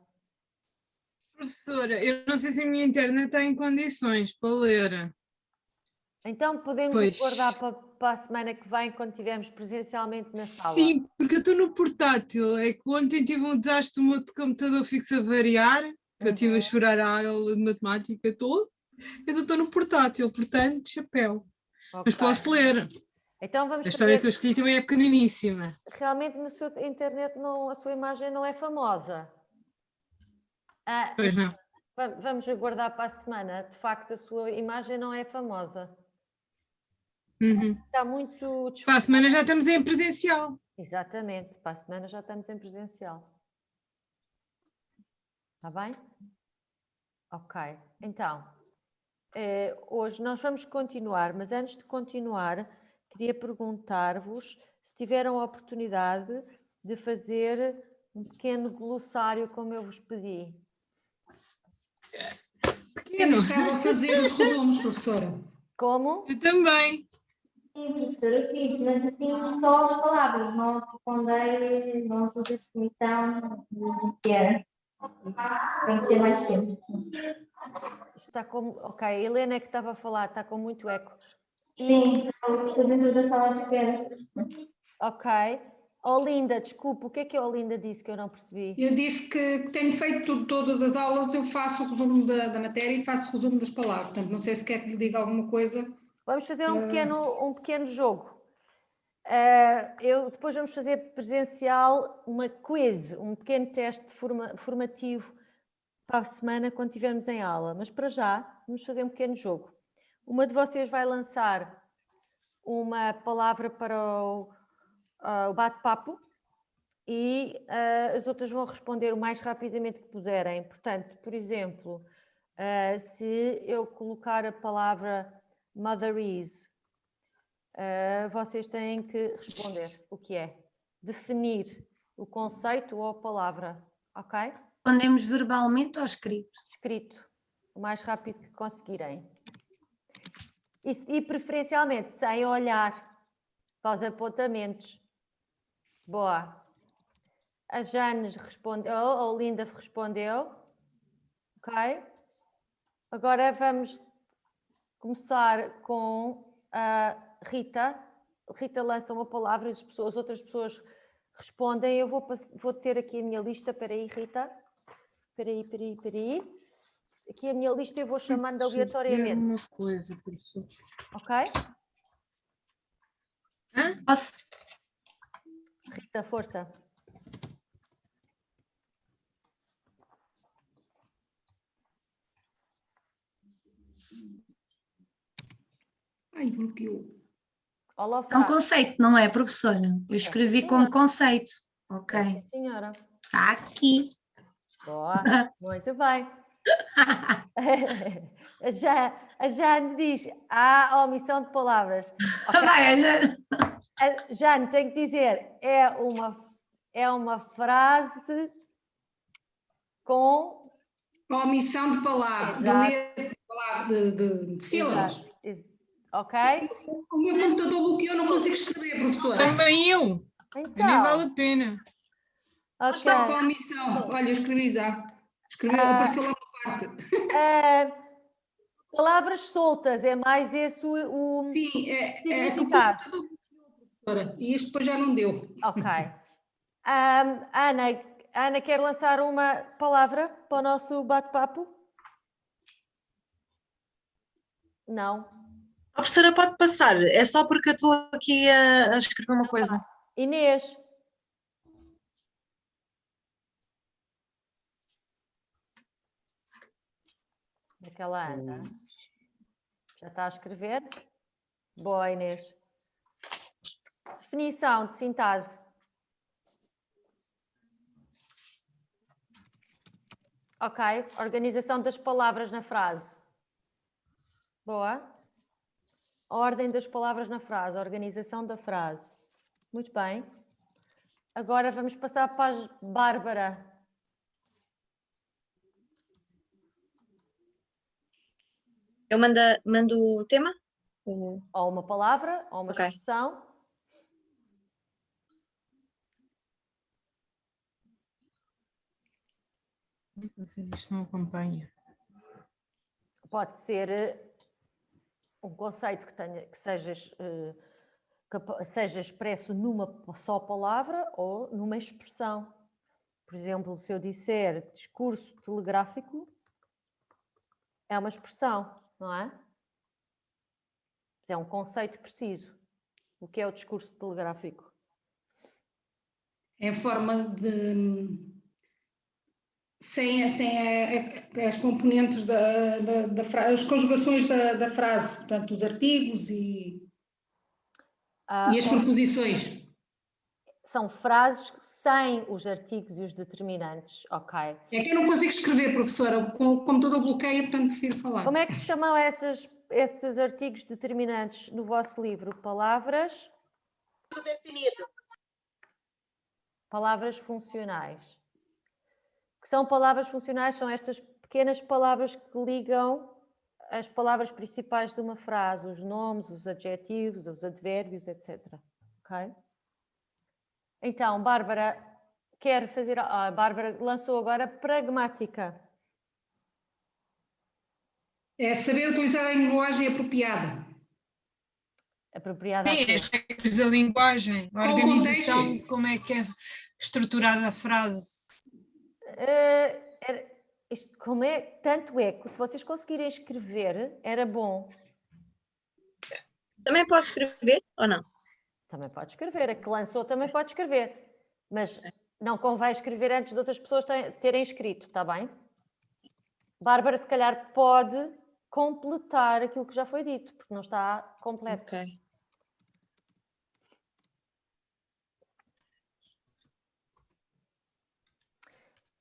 Professora, eu não sei se a minha internet está em condições para ler. Então podemos aguardar para a semana que vem, quando estivermos presencialmente na sala. Sim, porque eu estou no portátil. É que ontem tive um desastre, o meu computador fixa a variar, que eu estive a chorar a aula de matemática todo. Eu estou no portátil, portanto, chapéu. Okay. Mas posso ler. Então vamos a história que eu escolhi também é pequeniníssima. Realmente na sua internet a sua imagem não é famosa. Pois não. Vamos aguardar para a semana. De facto, a sua imagem não é famosa. Está muito... Para a semana já estamos em presencial. Exatamente, para a semana já estamos em presencial. Está bem? Ok, então, hoje nós vamos continuar, mas antes de continuar, queria perguntar-vos se tiveram a oportunidade de fazer um pequeno glossário como eu vos pedi. Eu estava a fazer os resumos, professora. Como? Eu também. Sim, professora, eu fiz, mas assim só as palavras, não aprofundei, não fiz a definição do que era. Tem que ser mais tempo. Está com... Ok, a Helena é que estava a falar, está com muito eco. Sim, estou dentro da sala de espera. Ok. Olinda, desculpa, o que a Olinda disse que eu não percebi? Eu disse que tenho feito todas as aulas, eu faço o resumo da matéria e faço o resumo das palavras. Portanto, não sei se quer que lhe diga alguma coisa. Vamos fazer um pequeno jogo. Depois vamos fazer presencial uma quiz, um pequeno teste formativo para a semana quando estivermos em aula. Mas para já, vamos fazer um pequeno jogo. Uma de vocês vai lançar uma palavra para o bate-papo e as outras vão responder o mais rapidamente que puderem. Portanto, por exemplo, se eu colocar a palavra Mother is. Vocês têm que responder o que é. Definir o conceito ou a palavra, ok? Respondemos verbalmente ou escrito? Escrito, o mais rápido que conseguirem. E preferencialmente sem olhar para os apontamentos. Boa. A Jane respondeu, a Olinda respondeu. Ok? Agora vamos começar com a Rita. Rita lança uma palavra e as outras pessoas respondem. Eu vou ter aqui a minha lista. Espera aí, Rita. Espera aí. Aqui a minha lista eu vou chamando aleatoriamente. Uma coisa, professor. Ok? Posso? Rita, força. Ai, bloqueou. É um conceito, não é, professora? Eu escrevi como conceito. Ok. Sim, senhora. Está aqui. Boa, muito bem. A Jane diz, há omissão de palavras. Okay. Vai, a Jane. A Jane, tenho que dizer, é uma frase com... Omissão de palavras, de sílabas. Ok? O meu computador bloqueou, não consigo escrever, professora. Também eu. Então, Nem vale a pena. Okay. Só com a omissão. Olha, eu escrevi já. Apareceu lá uma parte. Palavras soltas, é mais esse o Sim, é que o significado. computador bloqueou, professora. E isto depois já não deu. Ok. Ana, quer lançar uma palavra para o nosso bate-papo? Não. A professora pode passar, é só porque eu estou aqui a escrever uma coisa. Inês. Aquela Ana. Já está a escrever? Boa, Inês. Definição de sintase. Ok. Organização das palavras na frase. Boa. Ordem das palavras na frase. Organização da frase. Muito bem. Agora vamos passar para a Bárbara. Eu mando o tema? Ou uma palavra, ou uma expressão. Isto não acompanha. Pode ser um conceito que seja expresso numa só palavra ou numa expressão. Por exemplo, se eu disser discurso telegráfico, é uma expressão, não é? É um conceito preciso. O que é o discurso telegráfico? É forma de... Sem as componentes da frase, as conjugações da frase, portanto, os artigos e as preposições. São frases sem os artigos e os determinantes, ok? É que eu não consigo escrever, professora, com o computador bloqueia, portanto prefiro falar. Como é que se chamam esses artigos determinantes no vosso livro? Palavras? Definido. Palavras funcionais. O que são palavras funcionais? São estas pequenas palavras que ligam as palavras principais de uma frase, os nomes, os adjetivos, os advérbios, etc. Ok? Então, Bárbara quer fazer... A Bárbara lançou agora pragmática. É saber utilizar a linguagem apropriada. Apropriada. Sim, as regras da linguagem, a organização, como é que é estruturada a frase. Tanto é que se vocês conseguirem escrever, era bom. Também posso escrever ou não? Também pode escrever. A que lançou também pode escrever. Mas não convém escrever antes de outras pessoas terem escrito, está bem? Bárbara, se calhar, pode completar aquilo que já foi dito, porque não está completo. Ok.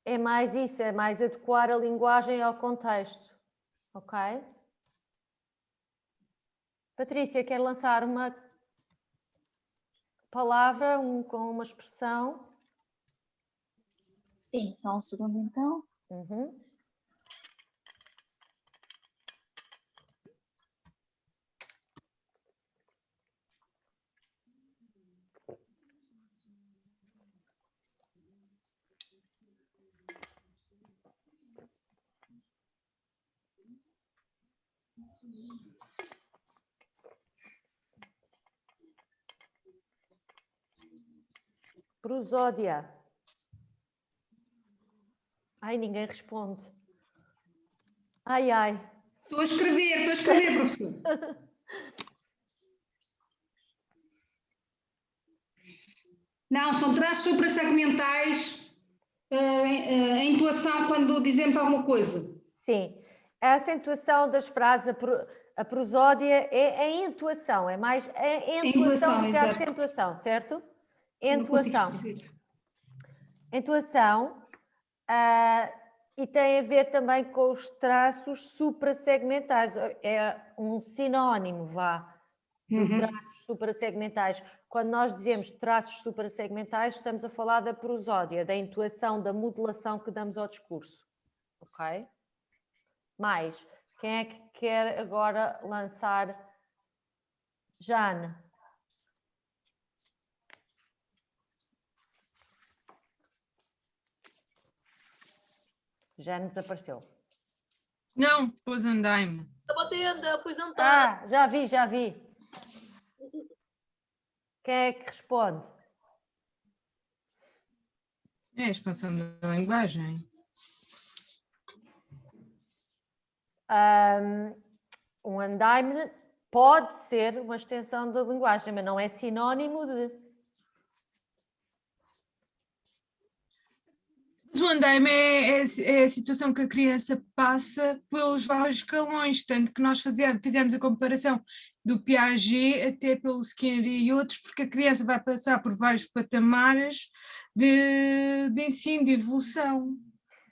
É mais isso, é mais adequar a linguagem ao contexto, ok? Patrícia, quer lançar uma palavra com uma expressão? Sim, só um segundo então. Uhum. Prosódia. Ai, ninguém responde. Ai, ai. Estou a escrever, professor. Não, são traços suprassegmentais, a intuação quando dizemos alguma coisa. Sim, a acentuação das frases, a prosódia é a intuação, é mais a intuação do que a acentuação, certo? Intuação. Intuação, e tem a ver também com os traços suprassegmentais, é um sinónimo, vá, de traços suprassegmentais. Quando nós dizemos traços suprassegmentais, estamos a falar da prosódia, da intuação, da modulação que damos ao discurso, ok? Mais, quem é que quer agora lançar? Jane. Jane desapareceu. Não, pôs andaime. Eu botei andar, pus andar. Ah, já vi. Quem é que responde? É a expansão da linguagem. Um andaime pode ser uma extensão da linguagem, mas não é sinónimo de... Mas o andaime é a situação que a criança passa pelos vários escalões, tanto que nós fizemos a comparação do Piaget até pelo Skinner e outros, porque a criança vai passar por vários patamares de ensino, de evolução.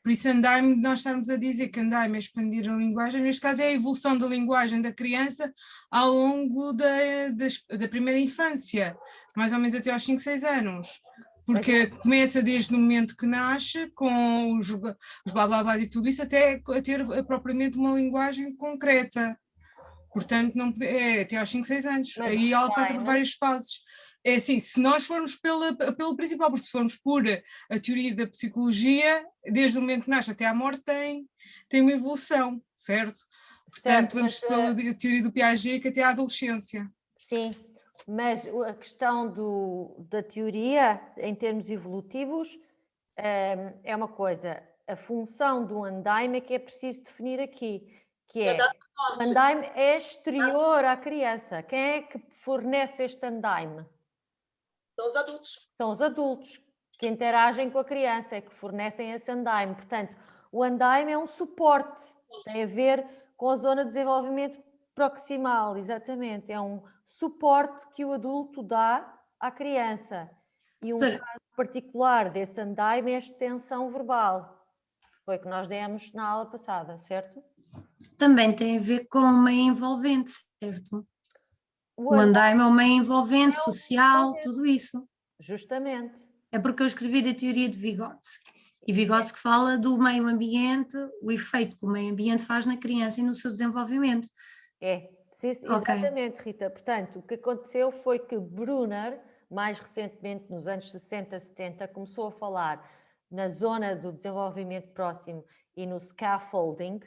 Por isso, andaime, nós estamos a dizer que andaime é expandir a linguagem, neste caso é a evolução da linguagem da criança ao longo da primeira infância, mais ou menos até aos 5, 6 anos. Porque começa desde o momento que nasce, com os blá blá blá e tudo isso, até a ter propriamente uma linguagem concreta. Portanto, não, até aos 5, 6 anos. Mas aí ela passa por várias fases. É assim, se nós formos pelo principal, porque se formos por a teoria da psicologia, desde o momento que nasce até à morte tem uma evolução, certo? Portanto, vamos pela teoria do Piaget, que até à adolescência. Sim. Mas a questão da teoria, em termos evolutivos, é uma coisa. A função do andaime é que é preciso definir aqui, que é o andaime é exterior à criança. Quem é que fornece este andaime? São os adultos. São os adultos que interagem com a criança, é que fornecem esse andaime. Portanto, o andaime é um suporte, tem a ver com a zona de desenvolvimento proximal, exatamente. É um suporte que o adulto dá à criança. E um caso particular desse andaime é a extensão verbal. Foi que nós demos na aula passada, certo? Também tem a ver com o meio envolvente, certo? O andaime é o meio envolvente, social, tudo isso. Justamente. É porque eu escrevi da teoria de Vygotsky. E Vygotsky fala do meio ambiente, o efeito que o meio ambiente faz na criança e no seu desenvolvimento. Sim, exatamente, Rita. Portanto, o que aconteceu foi que Brunner, mais recentemente nos anos 60, 70, começou a falar na zona do desenvolvimento próximo e no scaffolding.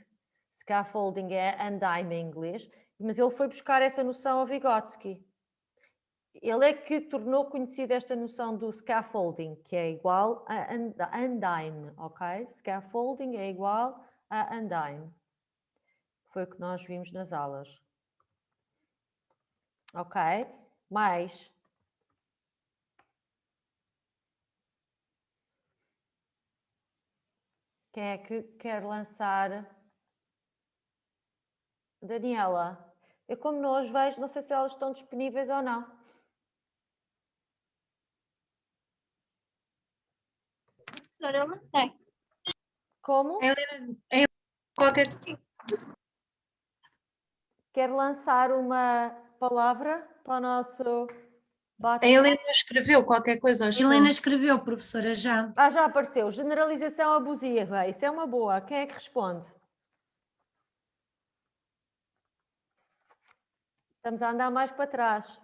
Scaffolding é andaime em inglês, mas ele foi buscar essa noção a Vygotsky. Ele é que tornou conhecida esta noção do scaffolding, que é igual a andaime, ok? Scaffolding é igual a andaime. Foi o que nós vimos nas aulas. Ok? Mais. Quem é que quer lançar? Daniela. Eu como não as vejo, não sei se elas estão disponíveis ou não. Professora, eu não sei. Como? Qualquer... Quer lançar uma palavra para o nosso A bate? Helena escreveu qualquer coisa, A acho Helena eu. escreveu, professora, já. Ah, já apareceu. Generalização abusiva. Isso é uma boa. Quem é que responde? Estamos a andar mais para trás.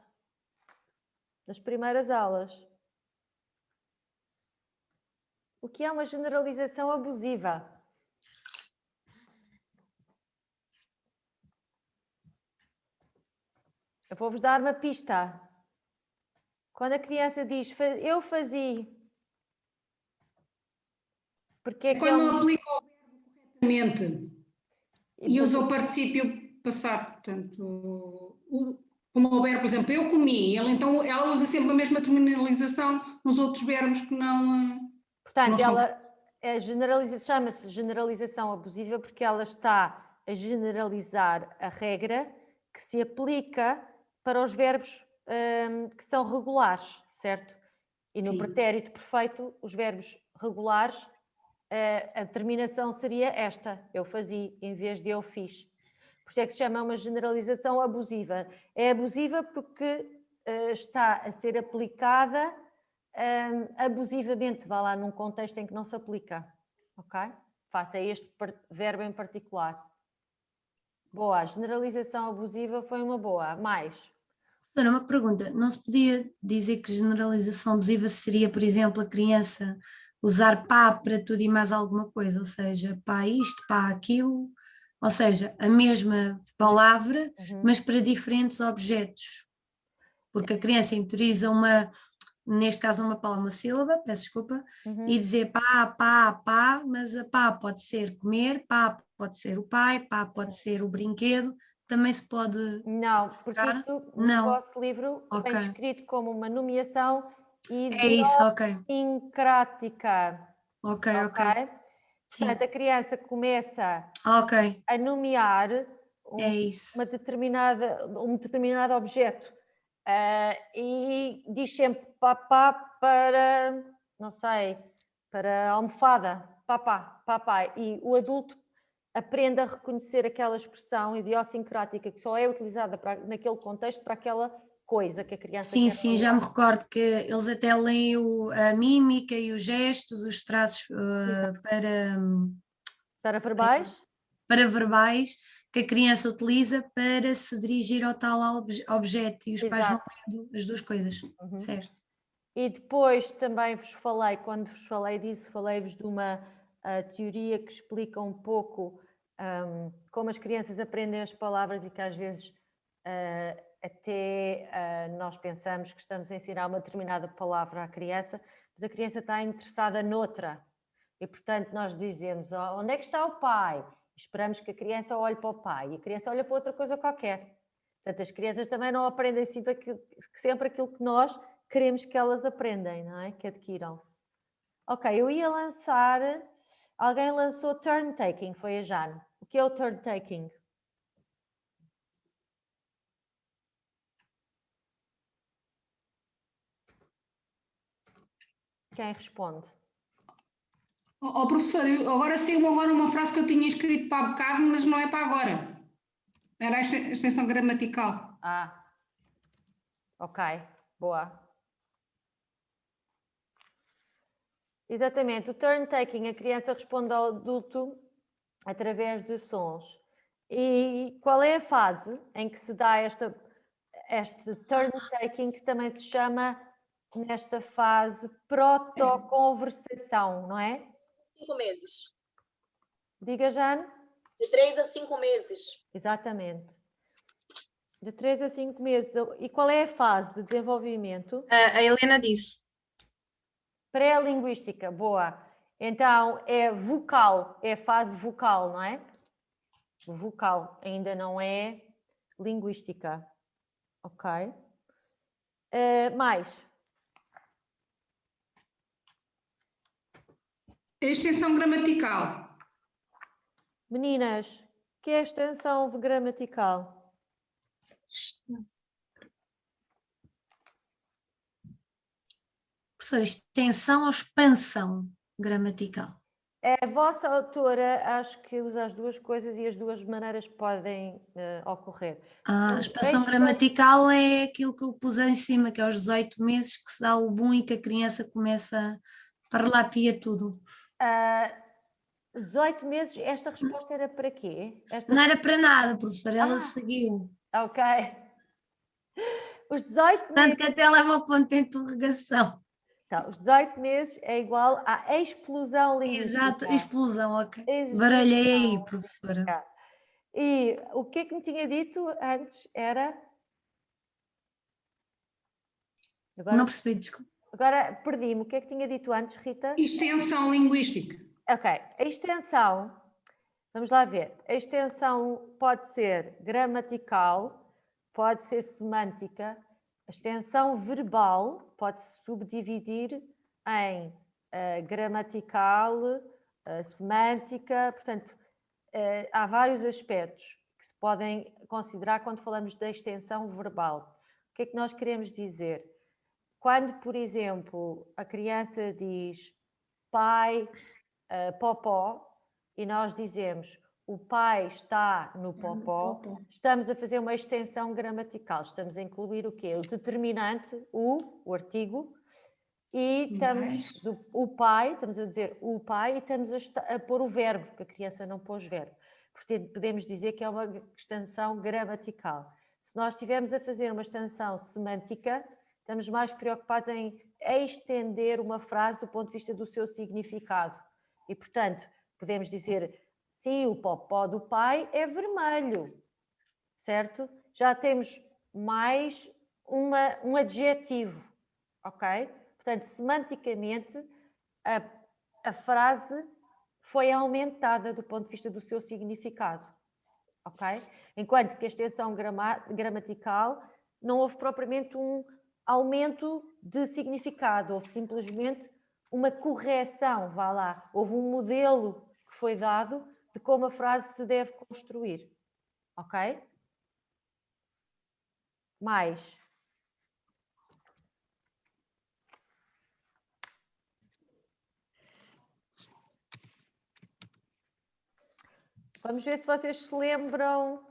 Das primeiras aulas. O que é uma generalização abusiva? Eu vou-vos dar uma pista. Quando a criança diz eu fazia, porque é que Quando é não aplica o verbo corretamente e mas- usa o particípio passado, portanto, como o verbo, por exemplo, eu comi, então ela usa sempre a mesma terminalização nos outros verbos que não. Portanto, não ela chama-se generalização abusiva porque ela está a generalizar a regra que se aplica para os verbos que são regulares, certo? E no Sim. pretérito perfeito, os verbos regulares, a terminação seria esta, eu fazia, em vez de eu fiz. Por isso é que se chama uma generalização abusiva. É abusiva porque está a ser aplicada abusivamente, vá lá num contexto em que não se aplica, ok? Face a este verbo em particular. Boa, a generalização abusiva foi uma boa. Mais? Professora, uma pergunta, não se podia dizer que generalização abusiva seria, por exemplo, a criança usar pá para tudo e mais alguma coisa, ou seja, pá isto, pá aquilo, ou seja, a mesma palavra, mas para diferentes objetos, porque a criança interioriza neste caso uma palavra, uma sílaba, peço desculpa, e dizer pá, pá, pá, mas a pá pode ser comer, pá pode ser o pai, pá pode ser o brinquedo, também se pode... Não, porque isso no vosso livro vem descrito como uma nomeação idiosincrática. Ok. Portanto, a criança começa a nomear um determinado objeto e diz sempre papá para, não sei, para almofada, papá, papá. E o adulto aprende a reconhecer aquela expressão idiosincrática que só é utilizada naquele contexto para aquela coisa que a criança quer Sim, já me recordo que eles até leem a mímica e os gestos, os traços para verbais? Para verbais que a criança utiliza para se dirigir ao tal objeto e os pais vão vendo as duas coisas, certo? E depois também vos falei, quando vos falei disso, falei-vos de uma teoria que explica um pouco como as crianças aprendem as palavras e que às vezes até nós pensamos que estamos a ensinar uma determinada palavra à criança, mas a criança está interessada noutra. E, portanto, nós dizemos, onde é que está o pai? Esperamos que a criança olhe para o pai e a criança olha para outra coisa qualquer. Portanto, as crianças também não aprendem sempre aquilo que nós queremos que elas aprendem, não é? Que adquiram. Ok, eu ia lançar... Alguém lançou turn-taking, foi a Jane. O que é o turn-taking? Quem responde? Professor, agora saiu uma frase que eu tinha escrito para há bocado, mas não é para agora. Era a extensão gramatical. Ok, boa. Exatamente, o turn-taking, a criança responde ao adulto através de sons. E qual é a fase em que se dá este turn-taking, que também se chama, nesta fase, protoconversação, não é? 5 meses. Diga, Jane? De 3 a 5 meses. Exatamente. De 3 a 5 meses. E qual é a fase de desenvolvimento? A Helena disse. Pré-linguística, boa. Então, é vocal, é a fase vocal, não é? Vocal, ainda não é linguística. Ok. Mais? Extensão gramatical. Meninas, que é a extensão gramatical? Professora, extensão ou expansão gramatical? A vossa autora acho que usa as duas coisas e as duas maneiras podem ocorrer. A expansão gramatical é aquilo que eu pus em cima, que é aos 18 meses que se dá o boom e que a criança começa a relapia tudo. 18 meses, esta resposta era para quê? Não era para nada, professora, ela seguiu. Ok. Os 18 meses... Tanto que até leva ao ponto de interrogação. Então, os 18 meses é igual à explosão linguística. Exato, explosão, ok. Explosão. Baralhei aí, professora. E o que é que me tinha dito antes era... Agora, não percebi, desculpa. Agora perdi-me. O que é que tinha dito antes, Rita? Extensão linguística. Ok. A extensão, vamos lá ver. A extensão pode ser gramatical, pode ser semântica. A extensão verbal pode-se subdividir em gramatical, semântica. Portanto, há vários aspectos que se podem considerar quando falamos da extensão verbal. O que é que nós queremos dizer? Quando, por exemplo, a criança diz pai, popó, e nós dizemos o pai está no popó, estamos a fazer uma extensão gramatical. Estamos a incluir o quê? O determinante, o artigo, e estamos o pai, estamos a dizer o pai, e estamos a pôr o verbo, porque a criança não pôs verbo. Portanto, podemos dizer que é uma extensão gramatical. Se nós estivermos a fazer uma extensão semântica, estamos mais preocupados em estender uma frase do ponto de vista do seu significado. E, portanto, podemos dizer, sim, o popó do pai é vermelho, certo? Já temos mais um adjetivo, ok? Portanto, semanticamente, a frase foi aumentada do ponto de vista do seu significado, ok? Enquanto que a extensão gramatical não houve propriamente um aumento de significado, houve simplesmente uma correção, vá lá, houve um modelo que foi dado de como a frase se deve construir, ok? Mais. Vamos ver se vocês se lembram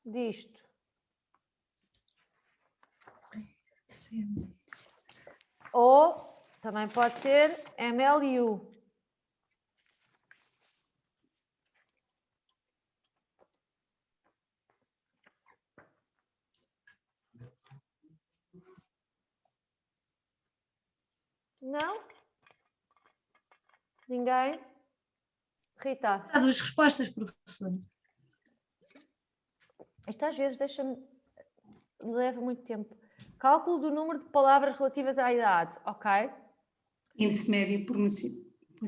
disto. Sim. Ou também pode ser MLU. Não? Ninguém? Rita? Há duas respostas, professora. Isto às vezes leva muito tempo. Cálculo do número de palavras relativas à idade, ok? Índice médio por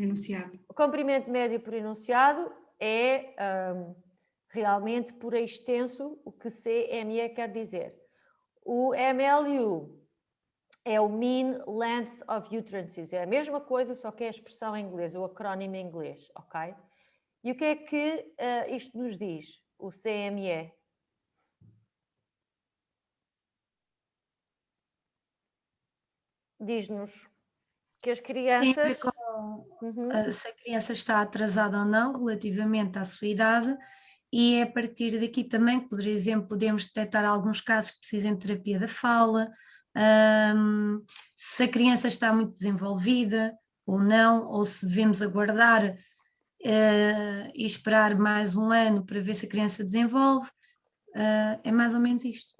enunciado. O comprimento médio por enunciado é realmente por extenso o que CME quer dizer. O MLU é o Mean Length of Utterances, é a mesma coisa, só que é a expressão em inglês, o acrónimo em inglês, ok? E o que é que isto nos diz, o CME? Diz-nos que as crianças... Tem a ver com se a criança está atrasada ou não relativamente à sua idade, e é a partir daqui também que, por exemplo, podemos detectar alguns casos que precisam de terapia da fala, se a criança está muito desenvolvida ou não, ou se devemos aguardar e esperar mais um ano para ver se a criança desenvolve, é mais ou menos isto.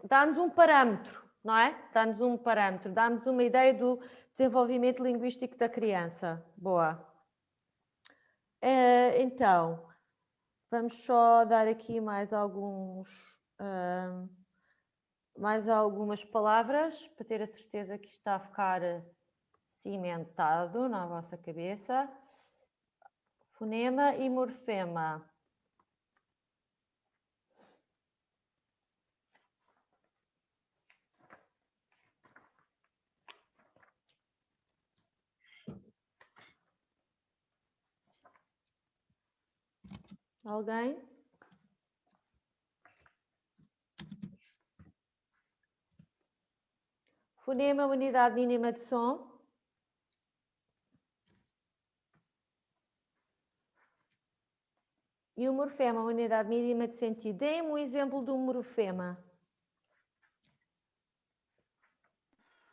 Dá-nos um parâmetro, não é? Dá-nos um parâmetro, dá-nos uma ideia do desenvolvimento linguístico da criança. Boa. Então, vamos só dar aqui mais algumas palavras para ter a certeza que isto está a ficar cimentado na vossa cabeça. Fonema e morfema. Alguém? Fonema, unidade mínima de som. E o morfema, a unidade mínima de sentido. Deem-me um exemplo de um morfema.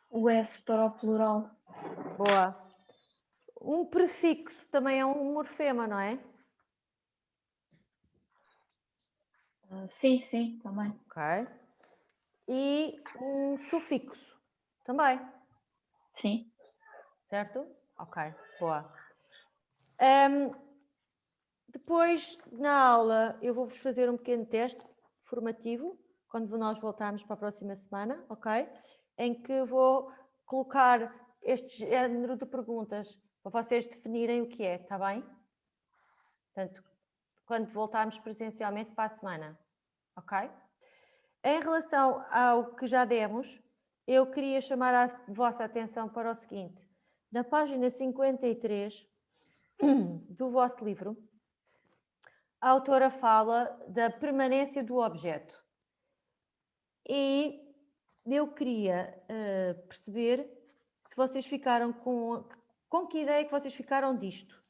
O S para o plural. Boa. Um prefixo também é um morfema, não é? Sim, sim, também. Ok. E um sufixo também. Sim. Certo? Ok, boa. Depois, na aula, eu vou-vos fazer um pequeno teste formativo, quando nós voltarmos para a próxima semana, ok? Em que vou colocar este género de perguntas para vocês definirem o que é, está bem? Portanto, quando voltarmos presencialmente para a semana, ok? Em relação ao que já demos, eu queria chamar a vossa atenção para o seguinte. Na página 53 do vosso livro, a autora fala da permanência do objeto. E eu queria perceber se vocês ficaram com que ideia que vocês ficaram disto,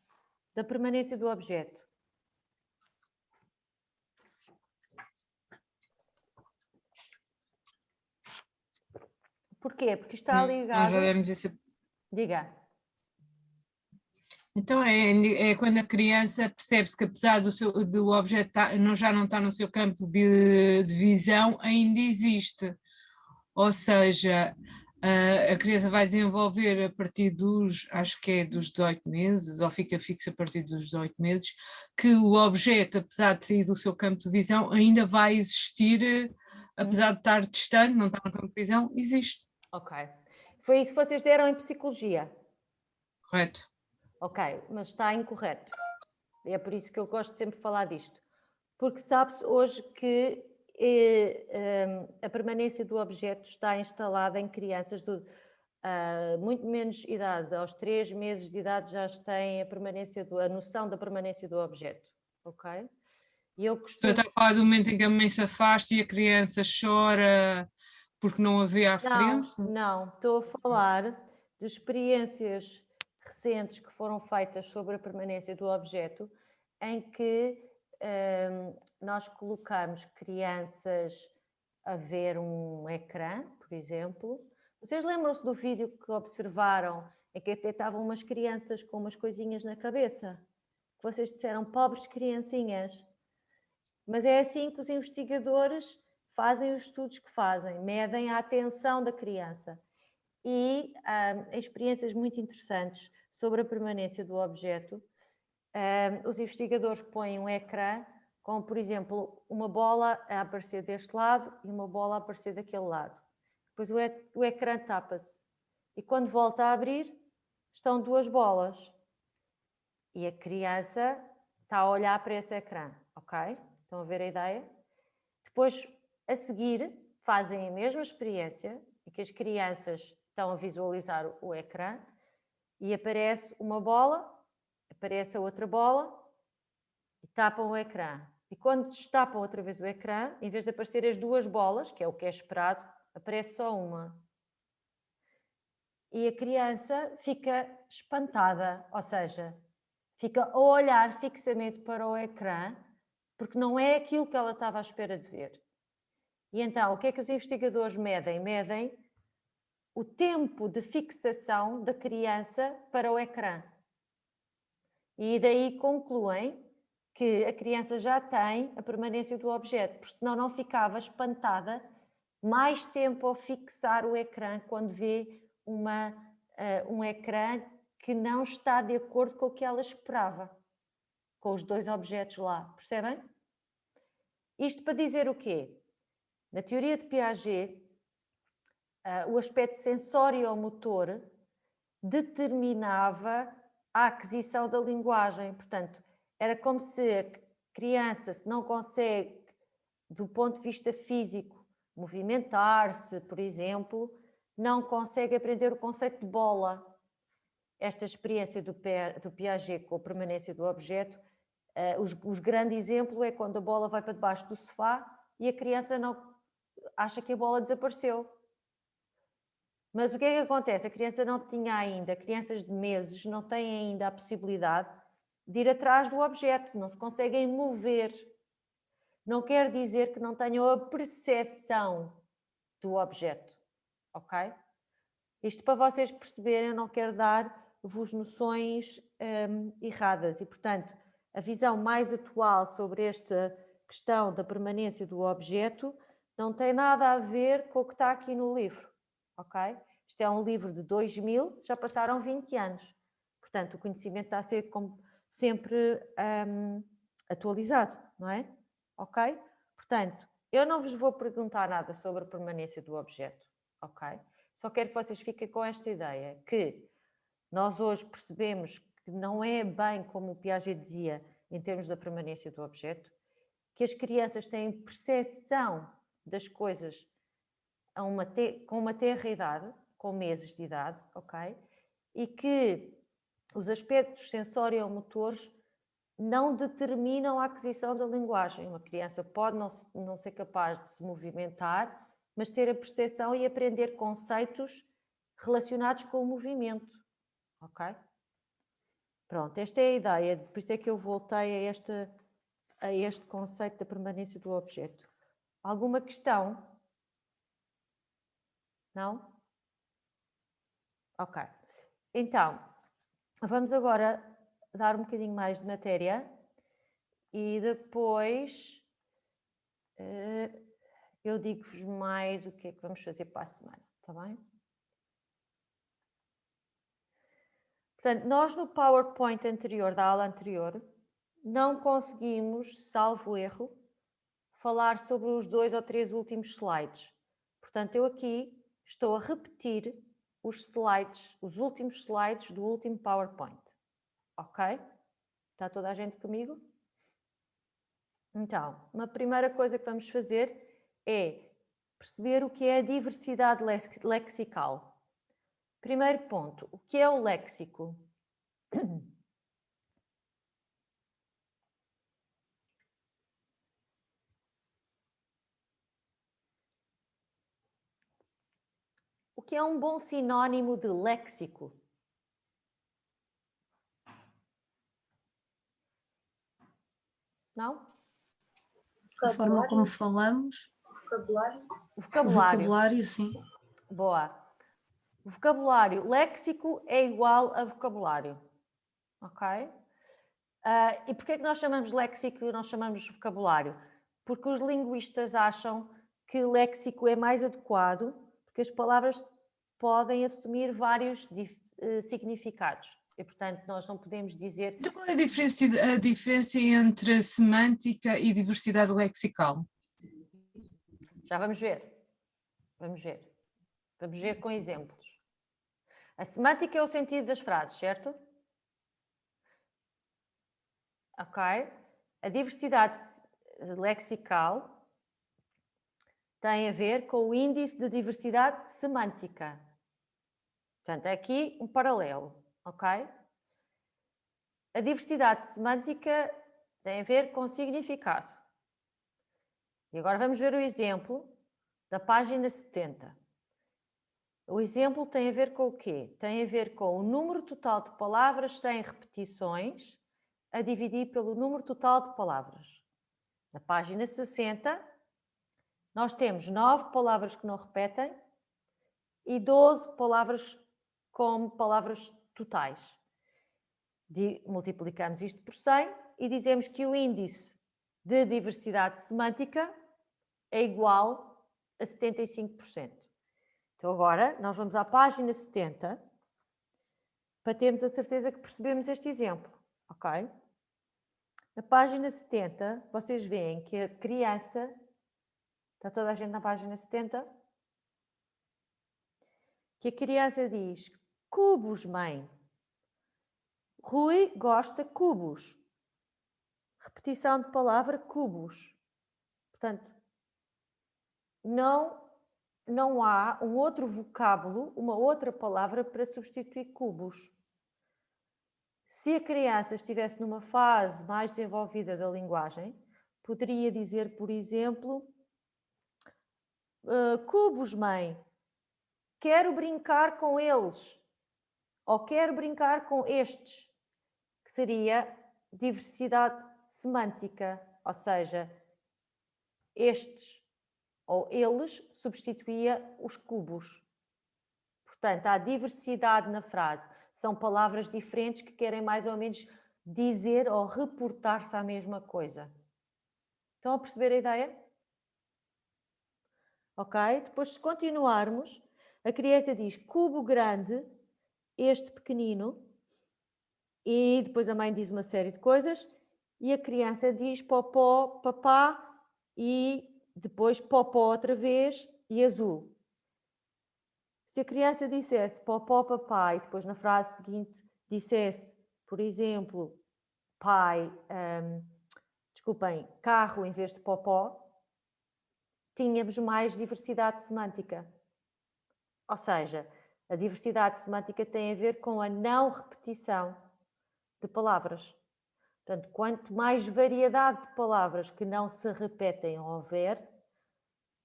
da permanência do objeto. Porquê? Porque está ligado... Nós já demos isso. Diga. Então é quando a criança percebe-se que apesar do objeto já não está no seu campo de visão, ainda existe. Ou seja, a criança vai desenvolver a partir acho que é dos 18 meses, ou fica fixa a partir dos 18 meses, que o objeto, apesar de sair do seu campo de visão, ainda vai existir, apesar de estar distante, não estar no campo de visão, existe. Ok. Foi isso que vocês deram em psicologia? Correto. Ok, mas está incorreto. É por isso que eu gosto sempre de falar disto. Porque sabe-se hoje que a permanência do objeto está instalada em crianças de muito menos idade. Aos 3 meses de idade já têm a noção da permanência do objeto. Ok? E eu costumo... Você está a falar do momento em que a mãe se afasta e a criança chora porque não a vê à frente? Não, estou a falar de experiências recentes que foram feitas sobre a permanência do objeto, em que nós colocamos crianças a ver um ecrã, por exemplo. Vocês lembram-se do vídeo que observaram, em que até estavam umas crianças com umas coisinhas na cabeça? Que vocês disseram, pobres criancinhas. Mas é assim que os investigadores fazem os estudos que fazem, medem a atenção da criança. E experiências muito interessantes sobre a permanência do objeto. Os investigadores põem um ecrã com, por exemplo, uma bola a aparecer deste lado e uma bola a aparecer daquele lado. Depois o ecrã tapa-se. E quando volta a abrir, estão 2 bolas. E a criança está a olhar para esse ecrã, ok? Estão a ver a ideia? Depois, a seguir, fazem a mesma experiência, em que as crianças estão a visualizar o ecrã e aparece uma bola, aparece a outra bola e tapam o ecrã. E quando destapam outra vez o ecrã, em vez de aparecer as 2 bolas, que é o que é esperado, aparece só uma. E a criança fica espantada, ou seja, fica a olhar fixamente para o ecrã, porque não é aquilo que ela estava à espera de ver. E então, o que é que os investigadores medem? Medem o tempo de fixação da criança para o ecrã. E daí concluem que a criança já tem a permanência do objeto, porque senão não ficava espantada mais tempo ao fixar o ecrã quando vê um ecrã que não está de acordo com o que ela esperava, com os 2 objetos lá, percebem? Isto para dizer o quê? Na teoria de Piaget, o aspecto sensório-motor determinava a aquisição da linguagem. Portanto, era como se a criança, se não consegue, do ponto de vista físico, movimentar-se, por exemplo, não consegue aprender o conceito de bola. Esta experiência do Piaget com a permanência do objeto, o grande exemplo é quando a bola vai para debaixo do sofá e a criança não acha que a bola desapareceu. Mas o que é que acontece? A criança não tinha ainda, crianças de meses não têm ainda a possibilidade de ir atrás do objeto, não se conseguem mover. Não quer dizer que não tenham a percepção do objeto, ok? Isto para vocês perceberem, eu não quero dar-vos noções erradas e, portanto, a visão mais atual sobre esta questão da permanência do objeto não tem nada a ver com o que está aqui no livro, ok? Isto é um livro de 2000, já passaram 20 anos. Portanto, o conhecimento está a ser sempre atualizado, não é? Ok? Portanto, eu não vos vou perguntar nada sobre a permanência do objeto, ok? Só quero que vocês fiquem com esta ideia, que nós hoje percebemos que não é bem como o Piaget dizia em termos da permanência do objeto, que as crianças têm percepção das coisas com uma tenra idade, com meses de idade, ok? E que os aspectos sensoriomotores não determinam a aquisição da linguagem. Uma criança pode não ser capaz de se movimentar, mas ter a percepção e aprender conceitos relacionados com o movimento, ok? Pronto, esta é a ideia, por isso é que eu voltei a este conceito da permanência do objeto. Alguma questão? Não? Ok. Então, vamos agora dar um bocadinho mais de matéria e depois eu digo-vos mais o que é que vamos fazer para a semana, está bem? Portanto, nós no PowerPoint anterior, da aula anterior, não conseguimos, salvo erro, falar sobre os 2 ou 3 últimos slides. Portanto, eu aqui estou a repetir os slides, os últimos slides do último PowerPoint. Ok? Está toda a gente comigo? Então, uma primeira coisa que vamos fazer é perceber o que é a diversidade lexical. Primeiro ponto, o que é o léxico? O que é um bom sinónimo de léxico? Não? A forma como falamos. Vocabulário. O vocabulário. O vocabulário, sim. Boa. O vocabulário, léxico é igual a vocabulário. Ok? E porquê é que nós chamamos léxico e não chamamos vocabulário? Porque os linguistas acham que léxico é mais adequado, porque as palavras podem assumir vários significados. E, portanto, nós não podemos dizer... Então, qual é a diferença entre semântica e diversidade lexical? Já vamos ver. Vamos ver. Vamos ver com exemplos. A semântica é o sentido das frases, certo? Ok? A diversidade lexical tem a ver com o índice de diversidade semântica. Portanto, é aqui um paralelo, ok? A diversidade semântica tem a ver com significado. E agora vamos ver o exemplo da página 70. O exemplo tem a ver com o quê? Tem a ver com o número total de palavras sem repetições a dividir pelo número total de palavras. Na página 60, nós temos 9 palavras que não repetem e 12 palavras como palavras totais. Multiplicamos isto por 100 e dizemos que o índice de diversidade semântica é igual a 75%. Então agora nós vamos à página 70 para termos a certeza que percebemos este exemplo, ok? Na página 70, vocês veem que a criança... Está toda a gente na página 70? Que a criança diz: cubos, mãe. Rui gosta cubos. Repetição de palavra cubos. Portanto, não há um outro vocábulo, uma outra palavra para substituir cubos. Se a criança estivesse numa fase mais desenvolvida da linguagem, poderia dizer, por exemplo, cubos, mãe, quero brincar com eles, ou quero brincar com estes, que seria diversidade semântica, ou seja, estes ou eles substituía os cubos. Portanto, há diversidade na frase. São palavras diferentes que querem mais ou menos dizer ou reportar-se à mesma coisa. Estão a perceber a ideia? Ok? Depois, se continuarmos, a criança diz cubo grande, este pequenino, e depois a mãe diz uma série de coisas, e a criança diz popó, papá, e depois popó outra vez e azul. Se a criança dissesse popó, papá, e depois na frase seguinte dissesse, por exemplo, pai, desculpem, carro em vez de popó, tínhamos mais diversidade semântica. Ou seja, a diversidade semântica tem a ver com a não repetição de palavras. Portanto, quanto mais variedade de palavras que não se repetem houver,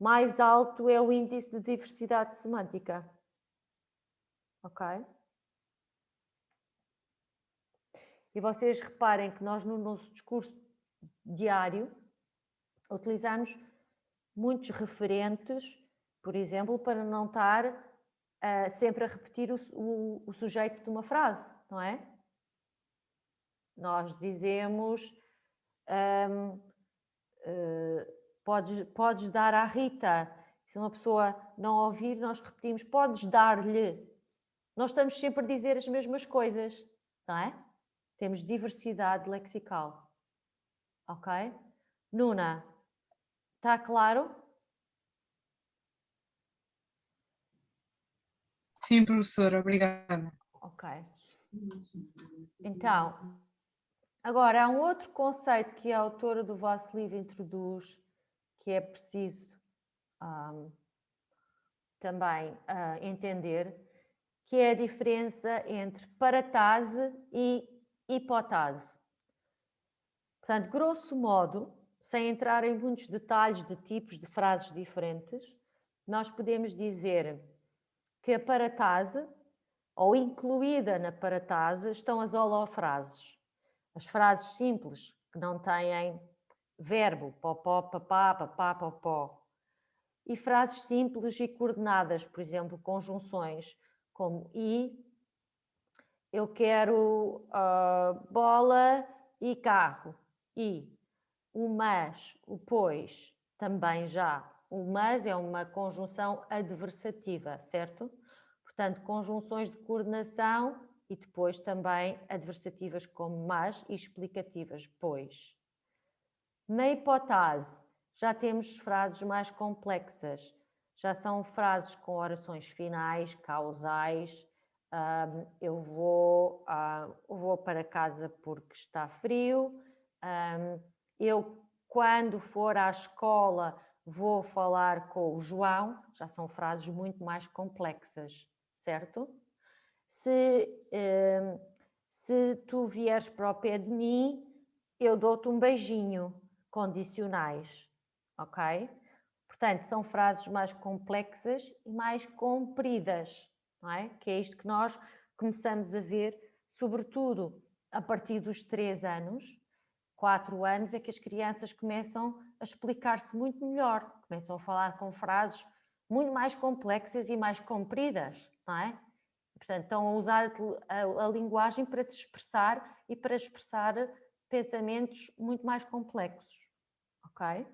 mais alto é o índice de diversidade semântica. Ok? E vocês reparem que nós no nosso discurso diário utilizamos muitos referentes, por exemplo, para não estar sempre a repetir o sujeito de uma frase, não é? Nós dizemos podes dar à Rita. Se uma pessoa não ouvir, nós repetimos podes dar-lhe. Nós estamos sempre a dizer as mesmas coisas, não é? Temos diversidade lexical. Ok? Nuna, está claro? Sim, professora, obrigada. Ok. Então, agora há um outro conceito que a autora do vosso livro introduz, que é preciso também entender, que é a diferença entre paratase e hipotase. Portanto, grosso modo, sem entrar em muitos detalhes de tipos de frases diferentes, nós podemos dizer que a paratase, ou incluída na paratase, estão as holofrases. As frases simples, que não têm verbo, popó, papá, papá, popó. E frases simples e coordenadas, por exemplo, conjunções como e, eu quero bola e carro. E o mas, o pois, também já. O mas é uma conjunção adversativa, certo? Portanto, conjunções de coordenação e depois também adversativas como mas e explicativas, pois. Na hipótese, já temos frases mais complexas. Já são frases com orações finais, causais. Eu vou para casa porque está frio. Eu, quando for à escola, vou falar com o João. Já são frases muito mais complexas, certo? Se tu vieres para o pé de mim, eu dou-te um beijinho. Condicionais, ok? Portanto, são frases mais complexas e mais compridas, não é? Que é isto que nós começamos a ver, sobretudo a partir dos 3 anos, 4 anos, é que as crianças começam a explicar-se muito melhor, começam a falar com frases muito mais complexas e mais compridas, não é? Portanto, estão a usar a linguagem para se expressar e para expressar pensamentos muito mais complexos, ok?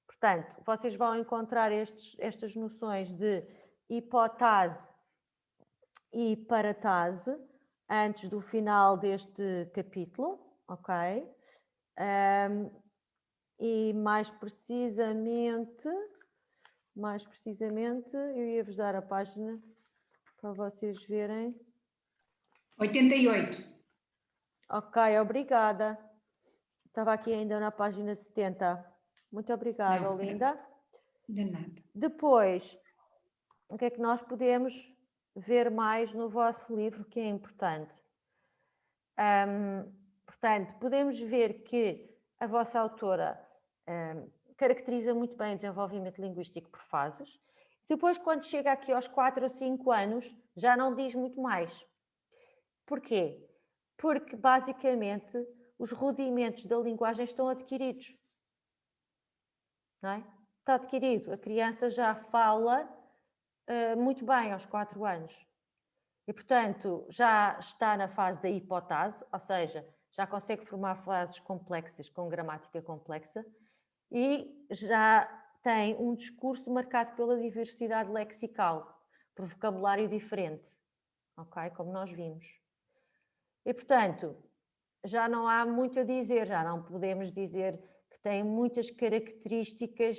Portanto, vocês vão encontrar estas noções de hipotase e paratase antes do final deste capítulo, ok? E mais precisamente, eu ia-vos dar a página para vocês verem. 88. Ok, obrigada. Estava aqui ainda na página 70. Muito obrigada, Olinda. De nada. Depois, o que é que nós podemos ver mais no vosso livro que é importante? Portanto, podemos ver que a vossa autora caracteriza muito bem o desenvolvimento linguístico por fases. Depois, quando chega aqui aos 4 ou 5 anos, já não diz muito mais. Porquê? Porque, basicamente, os rudimentos da linguagem estão adquiridos. Não é? Está adquirido. A criança já fala muito bem aos 4 anos. E, portanto, já está na fase da hipotase, ou seja, já consegue formar frases complexas com gramática complexa e já tem um discurso marcado pela diversidade lexical, por vocabulário diferente, ok? Como nós vimos. E, portanto, já não há muito a dizer, já não podemos dizer que tem muitas características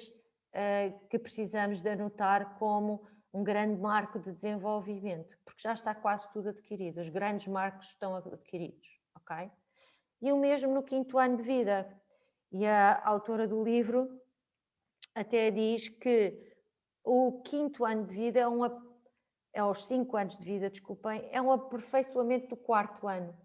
que precisamos de anotar como um grande marco de desenvolvimento, porque já está quase tudo adquirido, os grandes marcos estão adquiridos, ok? E o mesmo no 5º ano de vida. E a autora do livro até diz que o 5º ano de vida é aos 5 anos de vida, desculpem, é um aperfeiçoamento do 4º ano.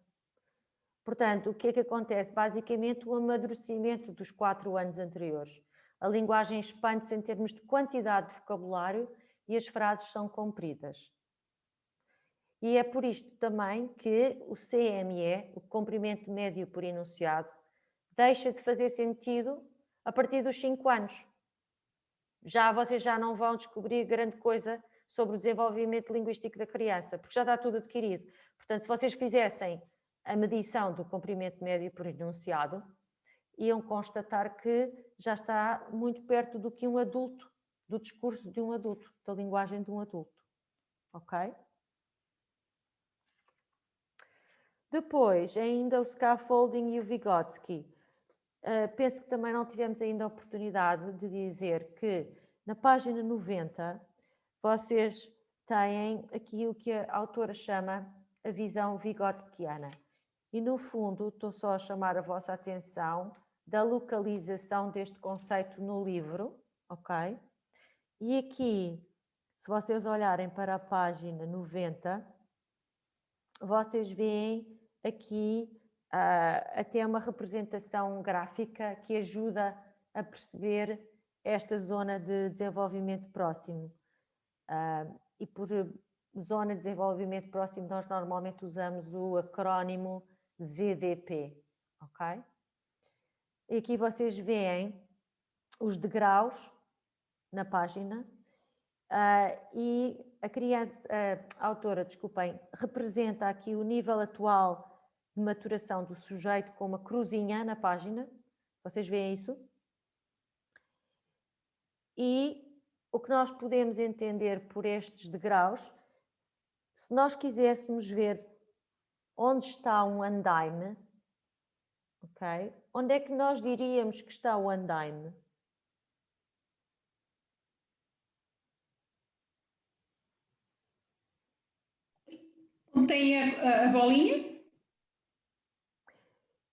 Portanto, o que é que acontece? Basicamente, o amadurecimento dos 4 anos anteriores. A linguagem expande-se em termos de quantidade de vocabulário e as frases são compridas. E é por isto também que o CME, o comprimento médio por enunciado, deixa de fazer sentido a partir dos 5 anos. Vocês já não vão descobrir grande coisa sobre o desenvolvimento linguístico da criança, porque já está tudo adquirido. Portanto, se vocês fizessem a medição do comprimento médio por enunciado, iam constatar que já está muito perto do que um adulto, do discurso de um adulto, da linguagem de um adulto. Ok? Depois, ainda o scaffolding e o Vygotsky. Penso que também não tivemos ainda a oportunidade de dizer que na página 90 vocês têm aqui o que a autora chama a visão vygotskiana. E no fundo estou só a chamar a vossa atenção da localização deste conceito no livro, ok? E aqui, se vocês olharem para a página 90, vocês veem aqui até uma representação gráfica que ajuda a perceber esta zona de desenvolvimento próximo. E por zona de desenvolvimento próximo nós normalmente usamos o acrónimo ZDP, ok? E aqui vocês veem os degraus na página e a autora, desculpem, representa aqui o nível atual de maturação do sujeito com uma cruzinha na página. Vocês veem isso? E o que nós podemos entender por estes degraus, se nós quiséssemos ver onde está um andaime, ok? Onde é que nós diríamos que está o andaime? Tem a bolinha?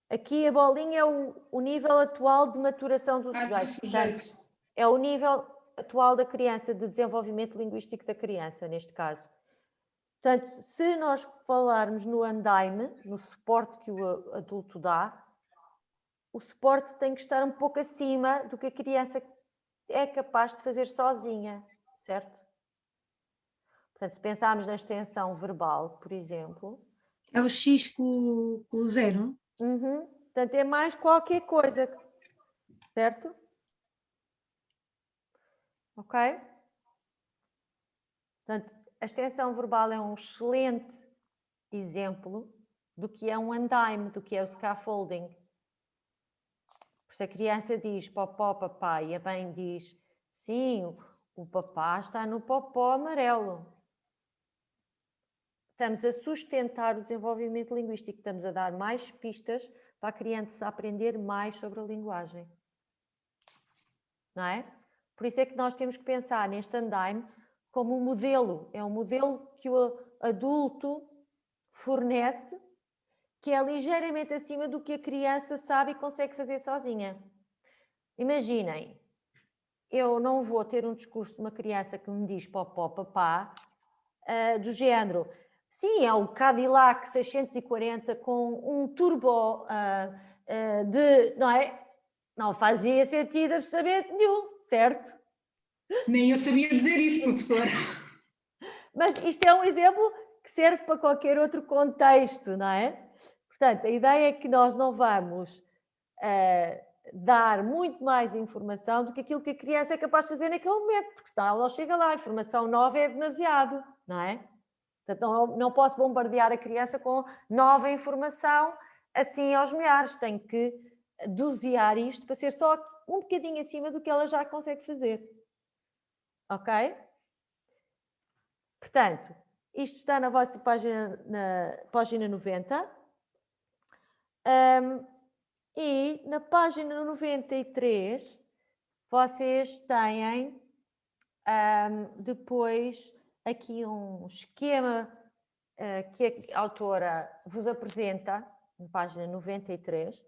Aqui a bolinha é o nível atual de maturação do sujeito. Portanto, é o nível atual da criança, de desenvolvimento linguístico da criança, neste caso. Portanto, se nós falarmos no andaime, no suporte que o adulto dá, o suporte tem que estar um pouco acima do que a criança é capaz de fazer sozinha, certo? Portanto, se pensarmos na extensão verbal, por exemplo... É o X com o 0? Portanto, é mais qualquer coisa, certo? Ok? Portanto, a extensão verbal é um excelente exemplo do que é um andaime, do que é o scaffolding. Se a criança diz popó, papá, e a mãe diz, sim, o papá está no popó amarelo. Estamos a sustentar o desenvolvimento linguístico, estamos a dar mais pistas para a criança aprender mais sobre a linguagem. Não é? Por isso é que nós temos que pensar neste andaime como um modelo. É um modelo que o adulto fornece, que é ligeiramente acima do que a criança sabe e consegue fazer sozinha. Imaginem, eu não vou ter um discurso de uma criança que me diz popó, papá, do género... Sim, é um Cadillac 640 com um turbo não é? Não fazia sentido absolutamente nenhum, certo? Nem eu sabia dizer isso, professora. Mas isto é um exemplo que serve para qualquer outro contexto, não é? Portanto, a ideia é que nós não vamos dar muito mais informação do que aquilo que a criança é capaz de fazer naquele momento, porque senão ela não chega lá, a informação nova é demasiado, não é? Portanto, não posso bombardear a criança com nova informação assim aos milhares, tenho que dosear isto para ser só um bocadinho acima do que ela já consegue fazer. Ok? Portanto, isto está na vossa página, na página 90. E na página 93, vocês têm depois aqui um esquema que a autora vos apresenta, na página 93,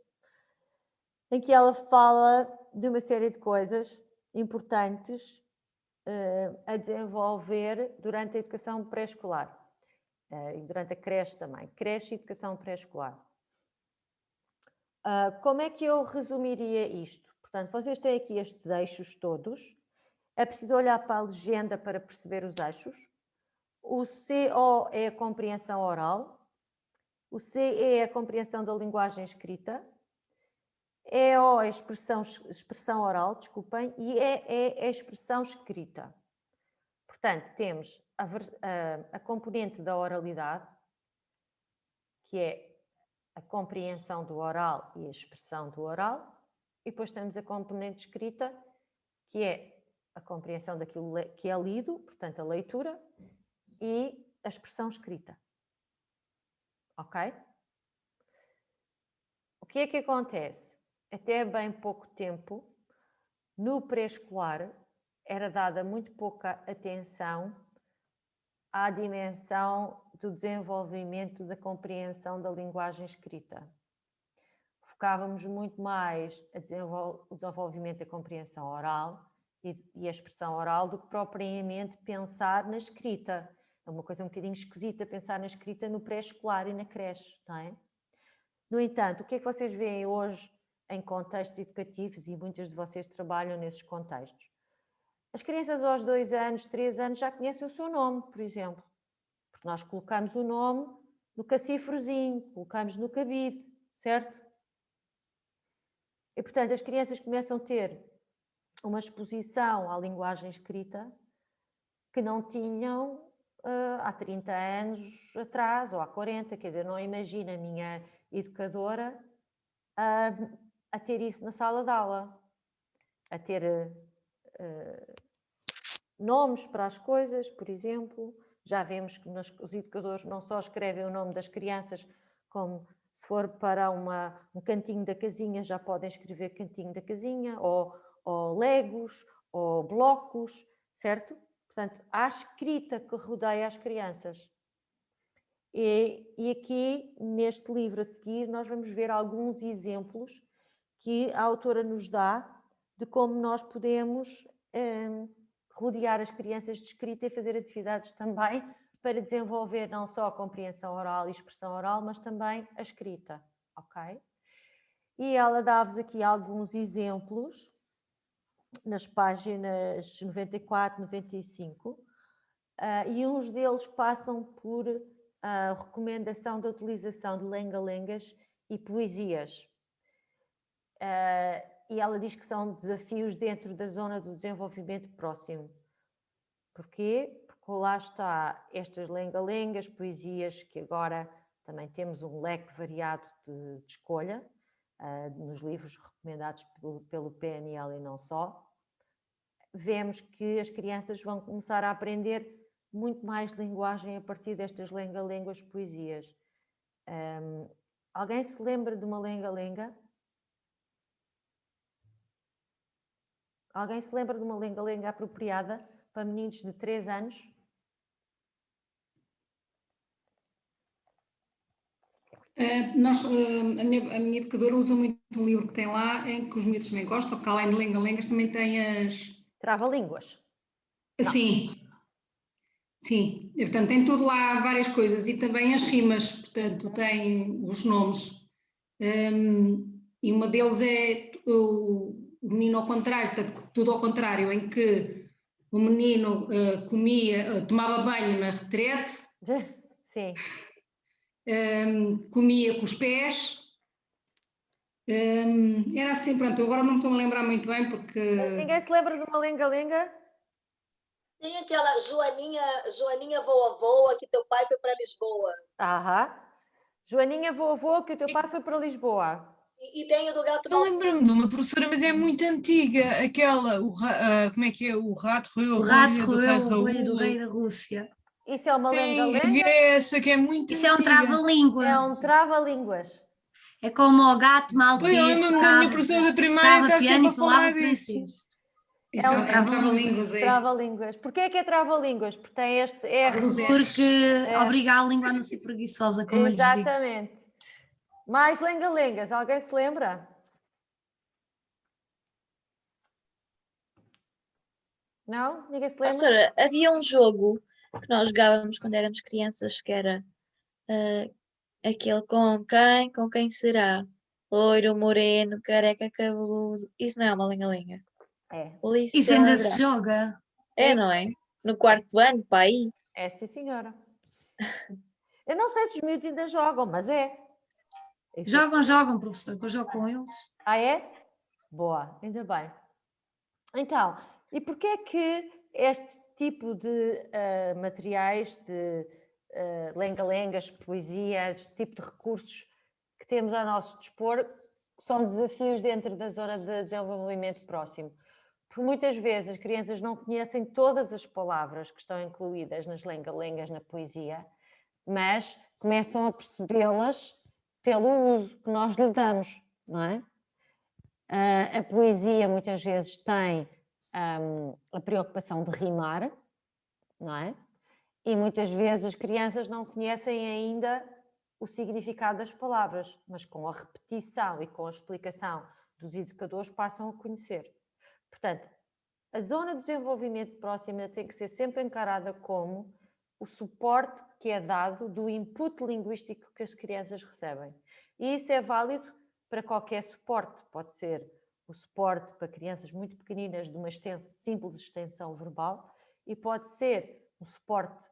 em que ela fala de uma série de coisas importantes a desenvolver durante a educação pré-escolar e durante a creche também, creche e educação pré-escolar. Como é que eu resumiria isto? Portanto, vocês têm aqui estes eixos todos, é preciso olhar para a legenda para perceber os eixos. O CO é a compreensão oral, o CE é a compreensão da linguagem escrita, EO é a expressão oral, desculpem, e EE é a expressão escrita. Portanto, temos a componente da oralidade, que é a compreensão do oral e a expressão do oral, e depois temos a componente escrita, que é a compreensão daquilo que é lido, portanto a leitura, e a expressão escrita. Ok? O que é que acontece? Até bem pouco tempo, no pré-escolar, era dada muito pouca atenção à dimensão do desenvolvimento da compreensão da linguagem escrita. Focávamos muito mais o desenvolvimento da compreensão oral e a expressão oral do que propriamente pensar na escrita. É uma coisa um bocadinho esquisita pensar na escrita no pré-escolar e na creche, não é? No entanto, o que é que vocês veem hoje em contextos educativos, e muitas de vocês trabalham nesses contextos? As crianças aos 2 anos, 3 anos já conhecem o seu nome, por exemplo. Porque nós colocamos o nome no cacifrozinho, colocamos no cabide, certo? E, portanto, as crianças começam a ter uma exposição à linguagem escrita que não tinham há 30 anos atrás, ou há 40, quer dizer, não imagino a minha educadora a ter isso na sala de aula, a ter nomes para as coisas, por exemplo. Já vemos que os educadores não só escrevem o nome das crianças, como se for para um cantinho da casinha, já podem escrever cantinho da casinha, ou legos, ou blocos, certo? Portanto, há escrita que rodeia as crianças. E aqui, neste livro a seguir, nós vamos ver alguns exemplos que a autora nos dá de como nós podemos rodear as crianças de escrita e fazer atividades também para desenvolver não só a compreensão oral e expressão oral, mas também a escrita, ok? E ela dá-vos aqui alguns exemplos nas páginas 94, 95, e uns deles passam por a recomendação da utilização de lenga-lengas e poesias. E ela diz que são desafios dentro da zona do desenvolvimento próximo. Porquê? Porque lá está estas lenga-lengas, poesias, que agora também temos um leque variado de escolha, nos livros recomendados pelo PNL e não só. Vemos que as crianças vão começar a aprender muito mais linguagem a partir destas lenga-lengas, poesias. Alguém se lembra de uma lenga-lenga? Alguém se lembra de uma lenga-lenga apropriada para meninos de 3 anos? A minha educadora usa muito um livro que tem lá, em que os miúdos também gostam, porque além de lenga-lengas também tem as... Trava-línguas. Sim. Sim, e, portanto tem tudo lá, várias coisas, e também as rimas, portanto tem os nomes. E uma deles é o menino ao contrário, portanto, tudo ao contrário, em que o menino tomava banho na retrete. Sim. comia com os pés. Era assim, pronto, agora não me estou a lembrar muito bem porque... Ninguém se lembra de uma lenga-lenga? Tem aquela Joaninha voa, voa, que teu pai foi para Lisboa. Aham. Joaninha voa, voa, que o teu pai foi para Lisboa. E tem o do gato Eu lembro-me de uma professora, mas é muito antiga, aquela, como é que é? O rato roeu O a rato rolha roeu o rolho do Raul. rei da Rússia. Isso é uma Sim, lenga-lenga? havia essa que é muito Isso é um antiga. trava-língua. É um trava-línguas. É como o gato Pois, eu maltês lembro-me da minha professora da primária tocava estar piano sempre e a falar falava disso. francês. Isso É um é um trava-línguas, é. Trava-línguas. Porquê é que é trava-línguas? Porque tem este R. Dos R's. Porque obriga a língua a não ser preguiçosa, como eu lhes digo. Exatamente. Mais lenga-lengas. Alguém se lembra? Não? Ninguém se lembra? Professora, havia um jogo que nós jogávamos quando éramos crianças que era aquele com quem será? Loiro, moreno, careca, cabeludo. Isso não é uma lenga-lenga. É. Isso ainda Licença. se joga. É, não é? No quarto ano, para aí. É, sim, senhora. Eu não sei se os miúdos ainda jogam, mas é. Isso é. Jogam, professor, que eu jogo com eles. Ah, é? Boa, ainda bem. Então, e porquê é que este tipo de materiais, de lenga-lengas, poesias, este tipo de recursos que temos ao nosso dispor, são desafios dentro da zona de desenvolvimento próximo? Porque muitas vezes as crianças não conhecem todas as palavras que estão incluídas nas lenga-lengas, na poesia, mas começam a percebê-las pelo uso que nós lhe damos, não é? A poesia muitas vezes tem a preocupação de rimar, não é? E muitas vezes as crianças não conhecem ainda o significado das palavras, mas com a repetição e com a explicação dos educadores passam a conhecer. Portanto, a zona de desenvolvimento próximo tem que ser sempre encarada como o suporte que é dado do input linguístico que as crianças recebem. E isso é válido para qualquer suporte. Pode ser o suporte para crianças muito pequeninas de uma simples extensão verbal e pode ser um suporte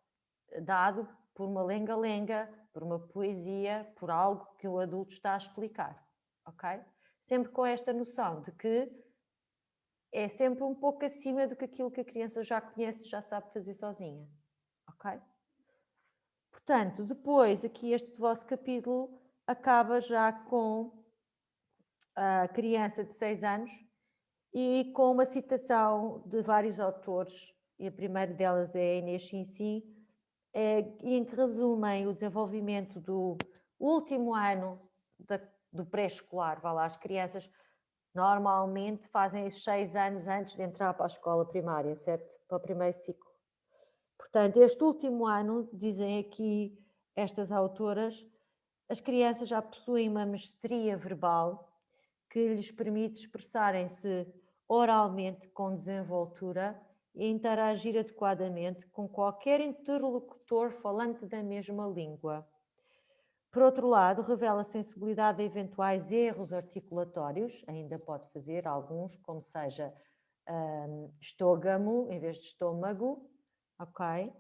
dado por uma lenga-lenga, por uma poesia, por algo que o adulto está a explicar, ok? Sempre com esta noção de que é sempre um pouco acima do que aquilo que a criança já conhece e já sabe fazer sozinha, ok? Portanto, depois aqui este vosso capítulo acaba já com a criança de 6 anos e com uma citação de vários autores, e a primeira delas é a Inês Chinci, em que resumem o desenvolvimento do último ano do pré-escolar. Vá lá, as crianças normalmente fazem esses 6 anos antes de entrar para a escola primária, certo? Para o primeiro ciclo. Portanto, este último ano, dizem aqui estas autoras, as crianças já possuem uma mestria verbal que lhes permite expressarem-se oralmente com desenvoltura e interagir adequadamente com qualquer interlocutor falante da mesma língua. Por outro lado, revela sensibilidade a eventuais erros articulatórios, ainda pode fazer alguns, como seja estôgamo em vez de estômago, ok?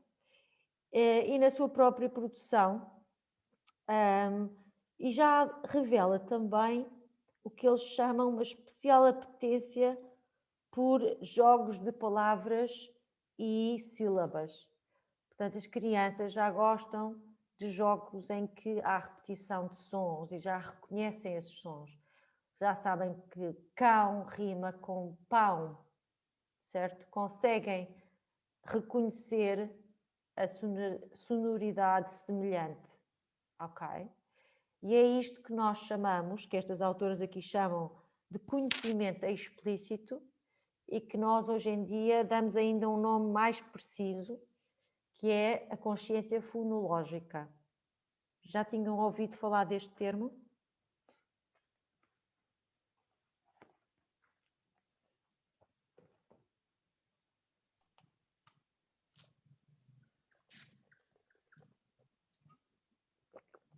E na sua própria produção, e já revela também o que eles chamam uma especial apetência por jogos de palavras e sílabas. Portanto, as crianças já gostam de jogos em que há repetição de sons e já reconhecem esses sons. Já sabem que cão rima com pão, certo? Conseguem reconhecer a sonoridade semelhante, ok? E é isto que nós chamamos, que estas autoras aqui chamam de conhecimento explícito e que nós hoje em dia damos ainda um nome mais preciso, que é a consciência fonológica. Já tinham ouvido falar deste termo?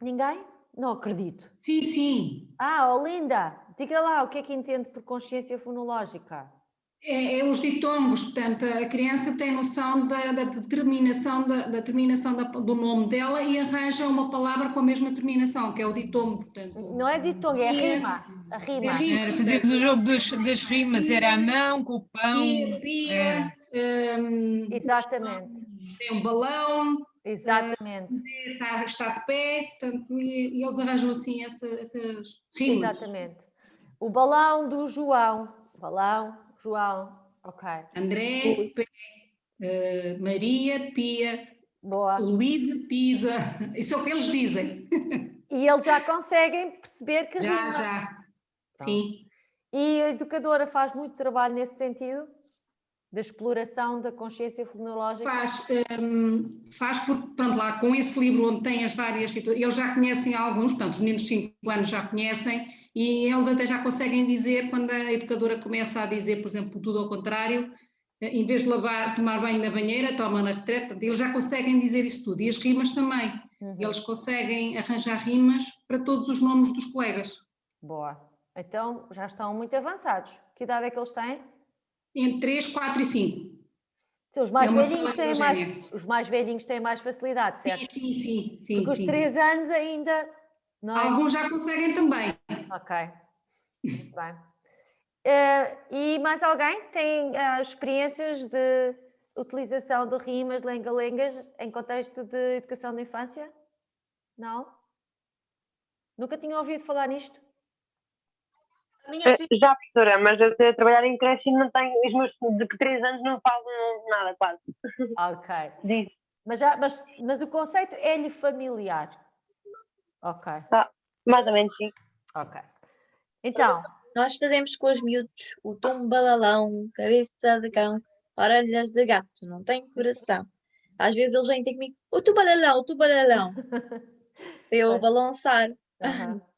Ninguém? Não acredito. Sim, sim. Ah, Olinda, diga lá o que é que entende por consciência fonológica. É os ditongos, portanto, a criança tem noção da terminação do nome dela e arranja uma palavra com a mesma terminação, que é o ditongo, portanto. Não é ditongo, é rima. A rima. Era, fazíamos o jogo das rimas, era a mão com o pão. Pia, exatamente. tem um balão. Exatamente. Está de pé, portanto, e eles arranjam assim essas rimas. Exatamente. O balão do João. Balão, João. Ok. André, pé. Maria, pia. Boa. Luísa, pisa. Isso é o que eles dizem. E eles já conseguem perceber que rima. Já. Sim. E a educadora faz muito trabalho nesse sentido? Da exploração da consciência fonológica? Faz porque, pronto, lá com esse livro onde tem as várias situações, eles já conhecem alguns, portanto, os meninos de 5 anos já conhecem e eles até já conseguem dizer, quando a educadora começa a dizer, por exemplo, tudo ao contrário, em vez de tomar banho na banheira, toma na retrete, portanto, eles já conseguem dizer isso tudo. E as rimas também. Eles conseguem arranjar rimas para todos os nomes dos colegas. Boa. Então, já estão muito avançados. Que idade é que eles têm? Entre 3, 4 e 5. Sim, os mais velhinhos têm mais facilidade, certo? Sim. Porque os 3 anos ainda... Não é? Alguns já conseguem também. Ok. Muito bem. E mais alguém tem experiências de utilização de rimas, lenga-lengas em contexto de educação da infância? Não? Nunca tinha ouvido falar nisto? Já, professora, mas eu estou a trabalhar em creche e não tenho, os meus de 3 anos não falam nada quase. Ok. Diz. Mas o conceito é-lhe familiar? Ok. Mais ou menos, sim. Ok. Então... Nós fazemos com os miúdos o tumbalalão, cabeça de cão, orelhas de gato, não tem coração. Às vezes eles vêm ter comigo, o tubalalão, para eu balançar.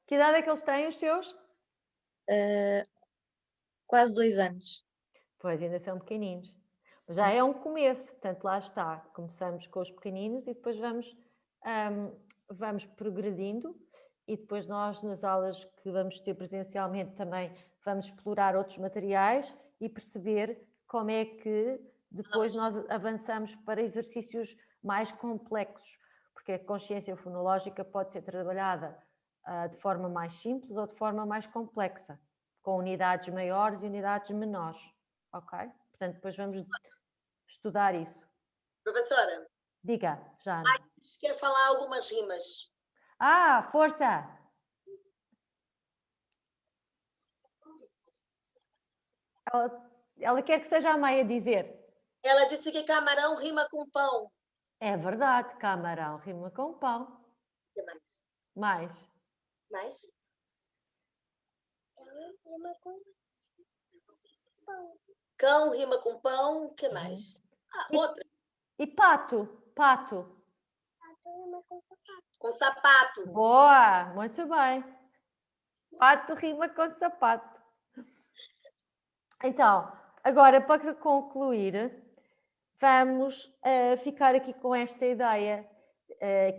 Que idade é que eles têm, os seus? Quase 2 anos. Pois, ainda são pequeninos. Mas já é um começo, portanto, lá está. Começamos com os pequeninos e depois vamos progredindo. E depois nós, nas aulas que vamos ter presencialmente, também vamos explorar outros materiais e perceber como é que depois nós avançamos para exercícios mais complexos, porque a consciência fonológica pode ser trabalhada de forma mais simples ou de forma mais complexa, com unidades maiores e unidades menores, ok? Portanto, depois vamos estudar isso. Professora. Diga, Jana. Quer falar algumas rimas. Força! Ela quer que seja a Maia a dizer. Ela disse que camarão rima com pão. É verdade, camarão rima com pão. O que mais? Mais? Cão rima com pão. O que mais? Outra. E pato? Pato rima com sapato. Com sapato. Boa, muito bem. Pato rima com sapato. Então, agora para concluir, vamos ficar aqui com esta ideia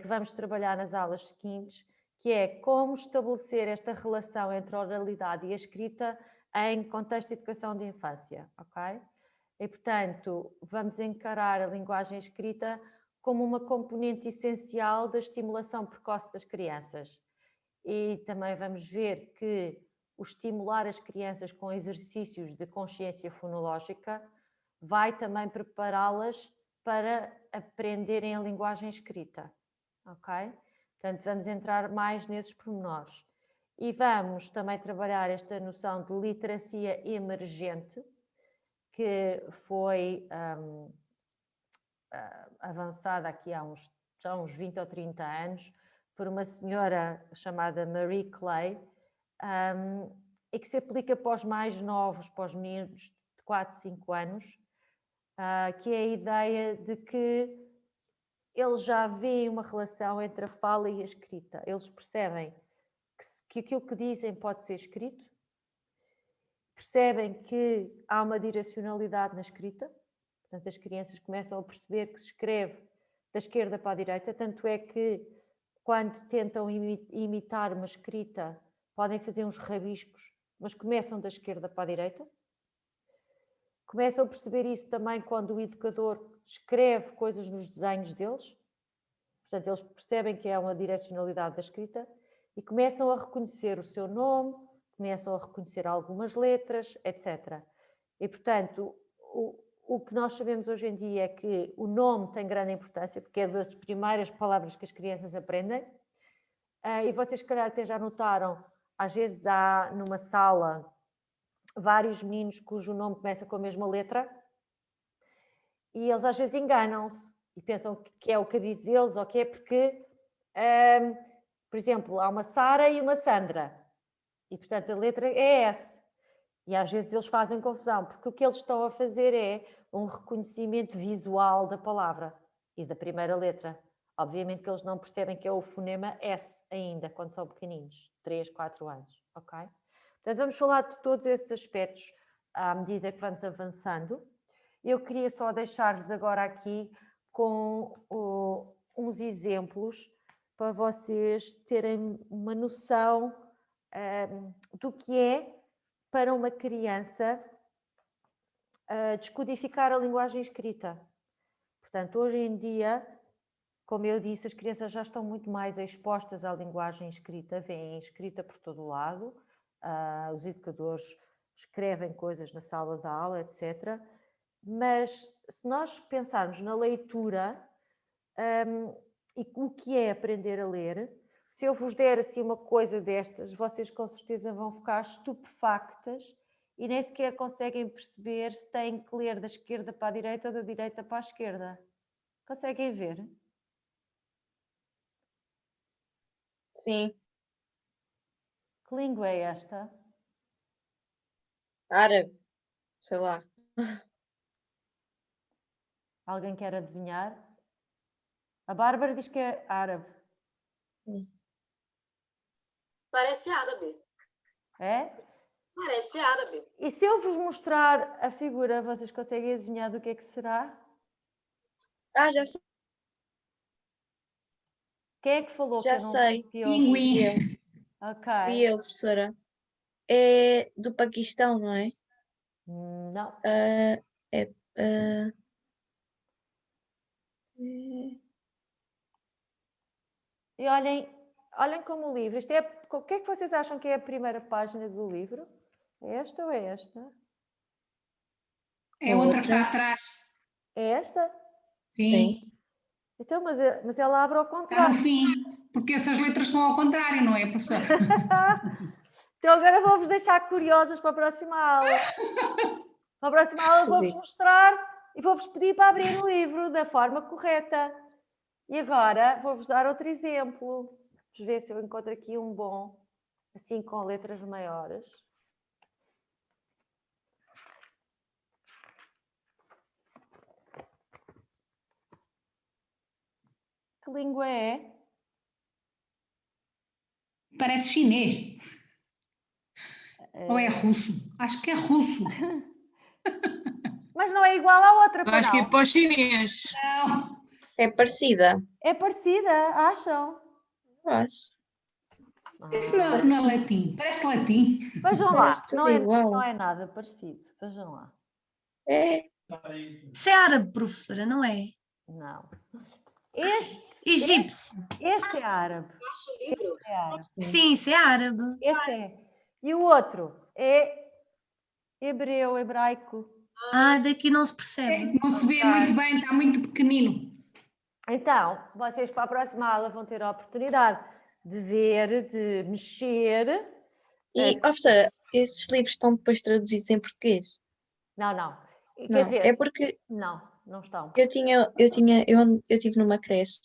que vamos trabalhar nas aulas seguintes, que é como estabelecer esta relação entre a oralidade e a escrita em contexto de educação de infância, ok? E, portanto, vamos encarar a linguagem escrita como uma componente essencial da estimulação precoce das crianças. E também vamos ver que o estimular as crianças com exercícios de consciência fonológica vai também prepará-las para aprenderem a linguagem escrita, ok? Portanto, vamos entrar mais nesses pormenores. E vamos também trabalhar esta noção de literacia emergente, que foi avançada aqui há uns 20 ou 30 anos por uma senhora chamada Marie Clay, e que se aplica para os mais novos, para os meninos de 4, 5 anos, que é a ideia de que eles já veem uma relação entre a fala e a escrita. Eles percebem que aquilo que dizem pode ser escrito, percebem que há uma direcionalidade na escrita, portanto as crianças começam a perceber que se escreve da esquerda para a direita, tanto é que quando tentam imitar uma escrita podem fazer uns rabiscos, mas começam da esquerda para a direita. Começam a perceber isso também quando o educador escreve coisas nos desenhos deles. Portanto, eles percebem que é uma direcionalidade da escrita e começam a reconhecer o seu nome, começam a reconhecer algumas letras, etc. E, portanto, o que nós sabemos hoje em dia é que o nome tem grande importância, porque é das primeiras palavras que as crianças aprendem. E vocês, se calhar, até já notaram, às vezes há numa sala vários meninos cujo nome começa com a mesma letra e eles às vezes enganam-se e pensam que é o cabide deles ou que é porque, por exemplo, há uma Sara e uma Sandra e, portanto, a letra é S. E às vezes eles fazem confusão, porque o que eles estão a fazer é um reconhecimento visual da palavra e da primeira letra. Obviamente que eles não percebem que é o fonema S ainda, quando são pequeninos, 3, 4 anos, ok? Portanto, vamos falar de todos esses aspectos à medida que vamos avançando. Eu queria só deixar-vos agora aqui com uns exemplos para vocês terem uma noção do que é para uma criança descodificar a linguagem escrita. Portanto, hoje em dia, como eu disse, as crianças já estão muito mais expostas à linguagem escrita, veem escrita por todo o lado, os educadores escrevem coisas na sala de aula, etc. Mas se nós pensarmos na leitura e o que é aprender a ler, se eu vos der assim uma coisa destas, vocês com certeza vão ficar estupefactas e nem sequer conseguem perceber se têm que ler da esquerda para a direita ou da direita para a esquerda. Conseguem ver? Sim. Que língua é esta? Árabe. Sei lá. Alguém quer adivinhar? A Bárbara diz que é árabe. Parece árabe. É? Parece árabe. E se eu vos mostrar a figura, vocês conseguem adivinhar do que é que será? Já sei. Quem é que falou Já que eu não sei. consegui Fui ouvir? eu. Ok. Fui eu, professora. É do Paquistão, não é? Não. E olhem como o livro. O que é que vocês acham que é a primeira página do livro? É esta ou é esta? É outra que está atrás. É esta? Sim. Então, mas ela abre ao Está contrário. no fim, porque essas letras estão ao contrário, não é, professora? Então agora vou-vos deixar curiosas para a próxima aula. Para a próxima aula vou-vos mostrar e vou-vos pedir para abrir o livro da forma correta. E agora vou-vos dar outro exemplo. Vamos ver se eu encontro aqui um bom, assim com letras maiores. Que língua é? Parece chinês. Ou é russo? Acho que é russo. Mas não é igual à outra, Acho que é para os chinês. Não. É parecida. É parecida, acham? Acho. Isso não é latim. Parece latim. Vejam lá, Parece tudo não igual. é nada parecido. Vejam lá. É. Isso é árabe, professora, não é? Não. Egípcio. Este é árabe. Livro. É árabe. Sim, isso é árabe. Este é. E o outro é hebreu, hebraico. Daqui não se percebe. Não se vê muito bem, está muito pequenino. Então, vocês para a próxima aula vão ter a oportunidade de ver, de mexer. E, professora, esses livros estão depois traduzidos em português? Não. Não, Quer dizer, é porque não estão. eu tive numa creche,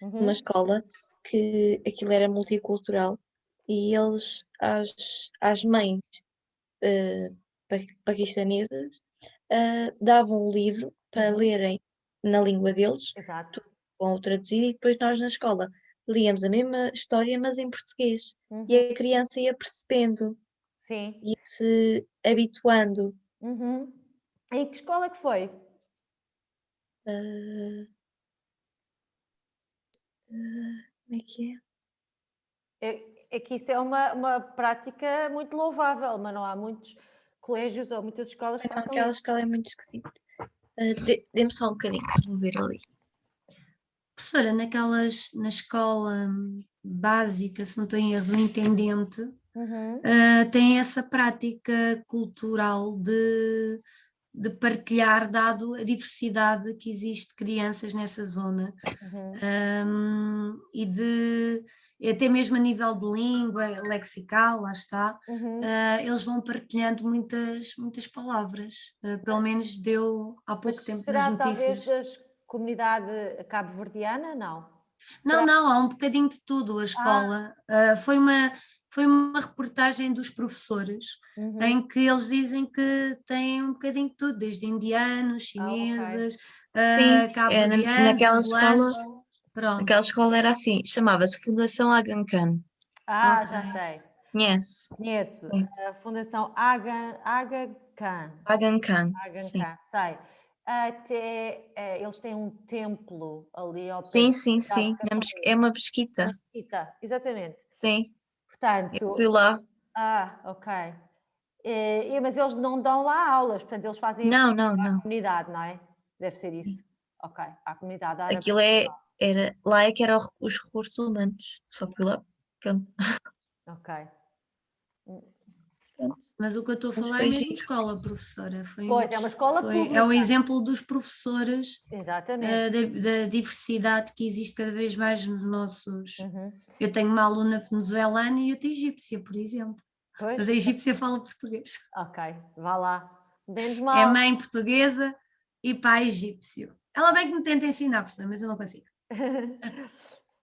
numa escola, que aquilo era multicultural e eles, às mães paquistanesas, davam um livro para lerem na língua deles, Exato. com o traduzido, e depois nós na escola líamos a mesma história, mas em português. E a criança ia percebendo. Sim. E se habituando. Em que escola que foi? Como é que é? É que isso é uma prática muito louvável, mas não há muitos colégios ou muitas escolas que Não, façam aquela isso. escola é muito esquisita. Dê-me só um bocadinho, vou ver ali. Professora, na escola básica, se não estou em erro, do intendente, tem essa prática cultural de partilhar, dado a diversidade que existe de crianças nessa zona, e de, até mesmo a nível de língua, lexical, lá está, eles vão partilhando muitas palavras, pelo menos deu há pouco tempo nas Será notícias. talvez da comunidade cabo-verdiana? Não. Não, há um bocadinho de tudo a escola. Foi uma reportagem dos professores em que eles dizem que tem um bocadinho de tudo, desde indianos, chineses, Sim, cabo-verdianos, naquela angolanos. escola, Pronto. naquela escola era assim, chamava-se Fundação Aga Khan. Já sei. Conhece? Conheço. Sim. A Fundação Aga Khan. Aga Khan, Aga sim. Khan, sei. Até eles têm um templo ali ao pé Sim, da sim, cidade sim. de Café. É uma mesquita. Mesquita, exatamente. Sim. Portanto, Eu fui lá. ok. Mas eles não dão lá aulas, portanto, eles fazem Não, para não. a comunidade, não é? Deve ser isso. Ok, à comunidade árabe. Aquilo lá é que era os recursos humanos. Só fui lá, pronto. Ok. Mas o que eu estou a Mas falar foi é mesmo giro. de escola, professora. Pois, é uma escola pública. É o exemplo dos professores, Exatamente. da diversidade que existe cada vez mais nos nossos... Eu tenho uma aluna venezuelana e outra egípcia, por exemplo. Pois. Mas a egípcia fala português. Ok, vá lá. Menos É mal. mãe portuguesa e pai egípcio. Ela bem que me tenta ensinar, professora, mas eu não consigo.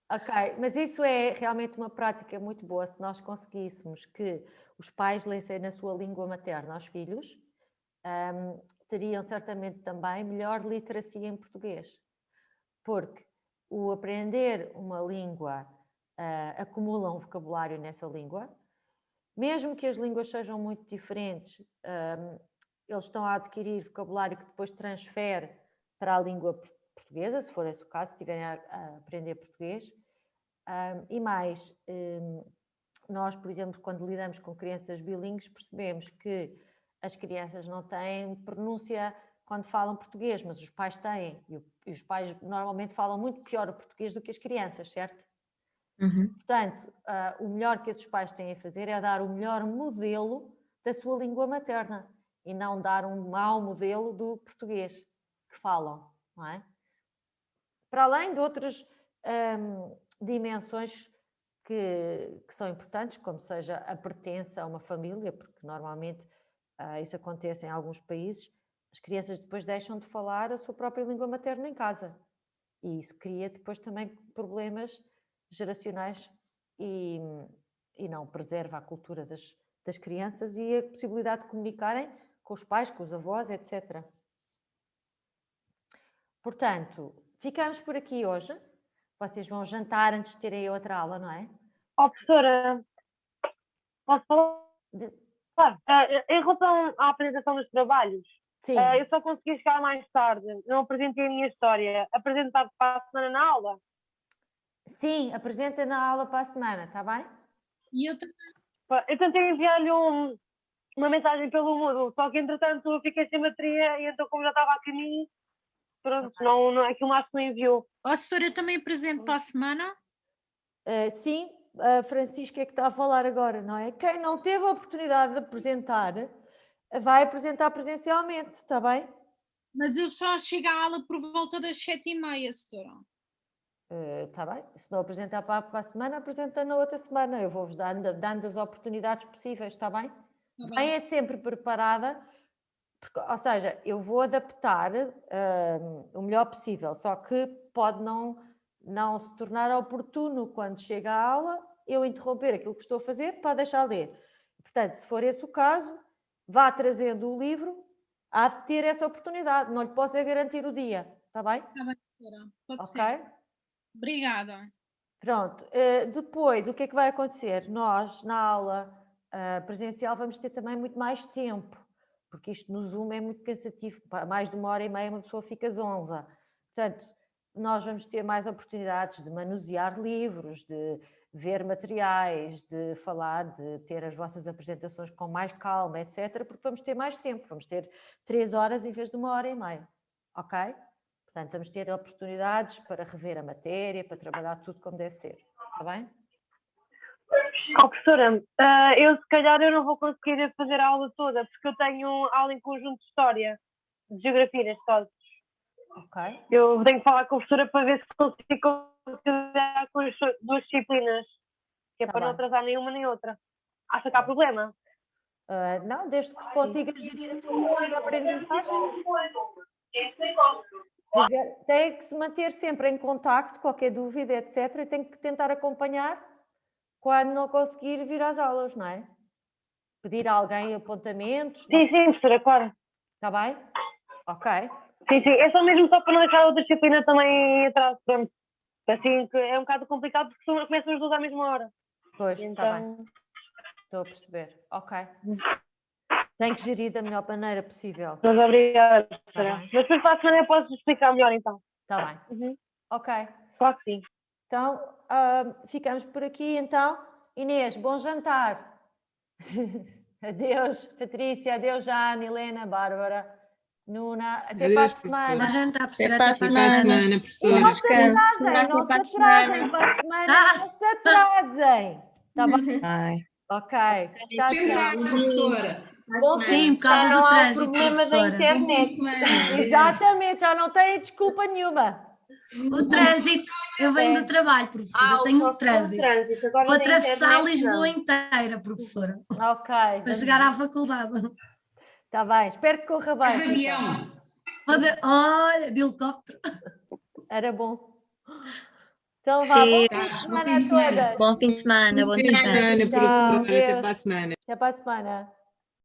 Ok, mas isso é realmente uma prática muito boa. Se nós conseguíssemos que os pais lessem na sua língua materna aos filhos, teriam certamente também melhor literacia em português. Porque o aprender uma língua acumula um vocabulário nessa língua. Mesmo que as línguas sejam muito diferentes, eles estão a adquirir vocabulário que depois transfere para a língua portuguesa, se for esse o caso, se estiverem a aprender português. E mais, nós, por exemplo, quando lidamos com crianças bilíngues, percebemos que as crianças não têm pronúncia quando falam português, mas os pais têm. E os pais normalmente falam muito pior o português do que as crianças, certo? Portanto, o melhor que esses pais têm a fazer é dar o melhor modelo da sua língua materna e não dar um mau modelo do português que falam, não é? Para além de outras dimensões que são importantes, como seja a pertença a uma família, porque normalmente isso acontece em alguns países, as crianças depois deixam de falar a sua própria língua materna em casa. E isso cria depois também problemas geracionais e não preserva a cultura das crianças e a possibilidade de comunicarem com os pais, com os avós, etc. Portanto, ficamos por aqui hoje. Vocês vão jantar antes de terem outra aula, não é? Professora, posso falar? Em relação à apresentação dos trabalhos, eu só consegui chegar mais tarde, não apresentei a minha história. Apresentado para a semana na aula? Sim, apresenta na aula para a semana, está bem? E eu também. Eu tentei enviar-lhe uma mensagem pelo Moodle, só que entretanto eu fiquei sem bateria e então como já estava a caminho, pronto, não é que o Márcio não enviou. Doutora, eu também apresento para a semana? Sim, a Francisca é que está a falar agora, não é? Quem não teve a oportunidade de apresentar, vai apresentar presencialmente, está bem? Mas eu só chego à aula por volta das 7h30, doutora. Está bem, se não apresentar para a semana, apresenta na outra semana. Eu vou-vos dando as oportunidades possíveis, está bem? Bem, é sempre preparada, porque, ou seja, eu vou adaptar o melhor possível, só que pode não se tornar oportuno quando chega à aula eu interromper aquilo que estou a fazer para deixar ler. Portanto, se for esse o caso, vá trazendo o livro, há de ter essa oportunidade, não lhe posso garantir o dia, está bem? Está bem, doutora, pode Ok? ser. Obrigada. Pronto, depois o que é que vai acontecer? Nós, na aula presencial, vamos ter também muito mais tempo, porque isto no Zoom é muito cansativo, mais de 1h30 uma pessoa fica zonza. Portanto, nós vamos ter mais oportunidades de manusear livros, de ver materiais, de falar, de ter as vossas apresentações com mais calma, etc., porque vamos ter mais tempo, vamos ter 3 horas em vez de 1h30, ok? Portanto, vamos ter oportunidades para rever a matéria, para trabalhar tudo como deve ser, está bem? Professora, eu se calhar eu não vou conseguir fazer a aula toda, porque eu tenho aula em conjunto de História, de Geografia neste caso. Ok. Eu tenho que falar com a professora para ver se consigo conciliar com as 2 disciplinas, que é Tá para não bem. atrasar nenhuma nem outra. Acha que há problema? Não, desde que consigas gerir a sua curva de aprendizagem. Tem que se manter sempre em contacto, qualquer dúvida, etc. E tem que tentar acompanhar quando não conseguir vir às aulas, não é? Pedir a alguém apontamentos. Sim, professora, claro. Está bem? Ok. Sim, é só mesmo só para não deixar a outra disciplina também atrás, pronto. Assim que é um bocado complicado porque começam as 2 à mesma hora. Pois, está então... bem. Estou a perceber. Ok. Tem que gerir da melhor maneira possível. Mas obrigada, professora. Tá bem. Mas depois para a semana eu posso explicar melhor então. Está bem. Ok. Claro que sim. Então, ficamos por aqui então. Inês, bom jantar. Adeus, Patrícia. Adeus, Jane, Helena, Bárbara, Nuna. Até para a semana. Bom jantar, professora. Até para a semana. E não se atrasem, não se atrasem para a semana, não se atrasem. Está bem? Ai. Ok. Tchau, tchau. Professora. Bom Sim, por causa Já do não há o trânsito, problema da professora. internet. Exatamente, já não tem desculpa nenhuma. O trânsito, eu venho do trabalho, professora, eu tenho trânsito. Agora Vou da atravessar internet, Lisboa não. inteira, professora, Ok. para chegar à faculdade. Está bem, espero que corra bem. De avião. Olha, de helicóptero. Era bom. Então vá, bom fim de semana a todas. Bom fim de semana, bom descanso. Tchau, Professora, até Deus. para a semana. Até para a semana.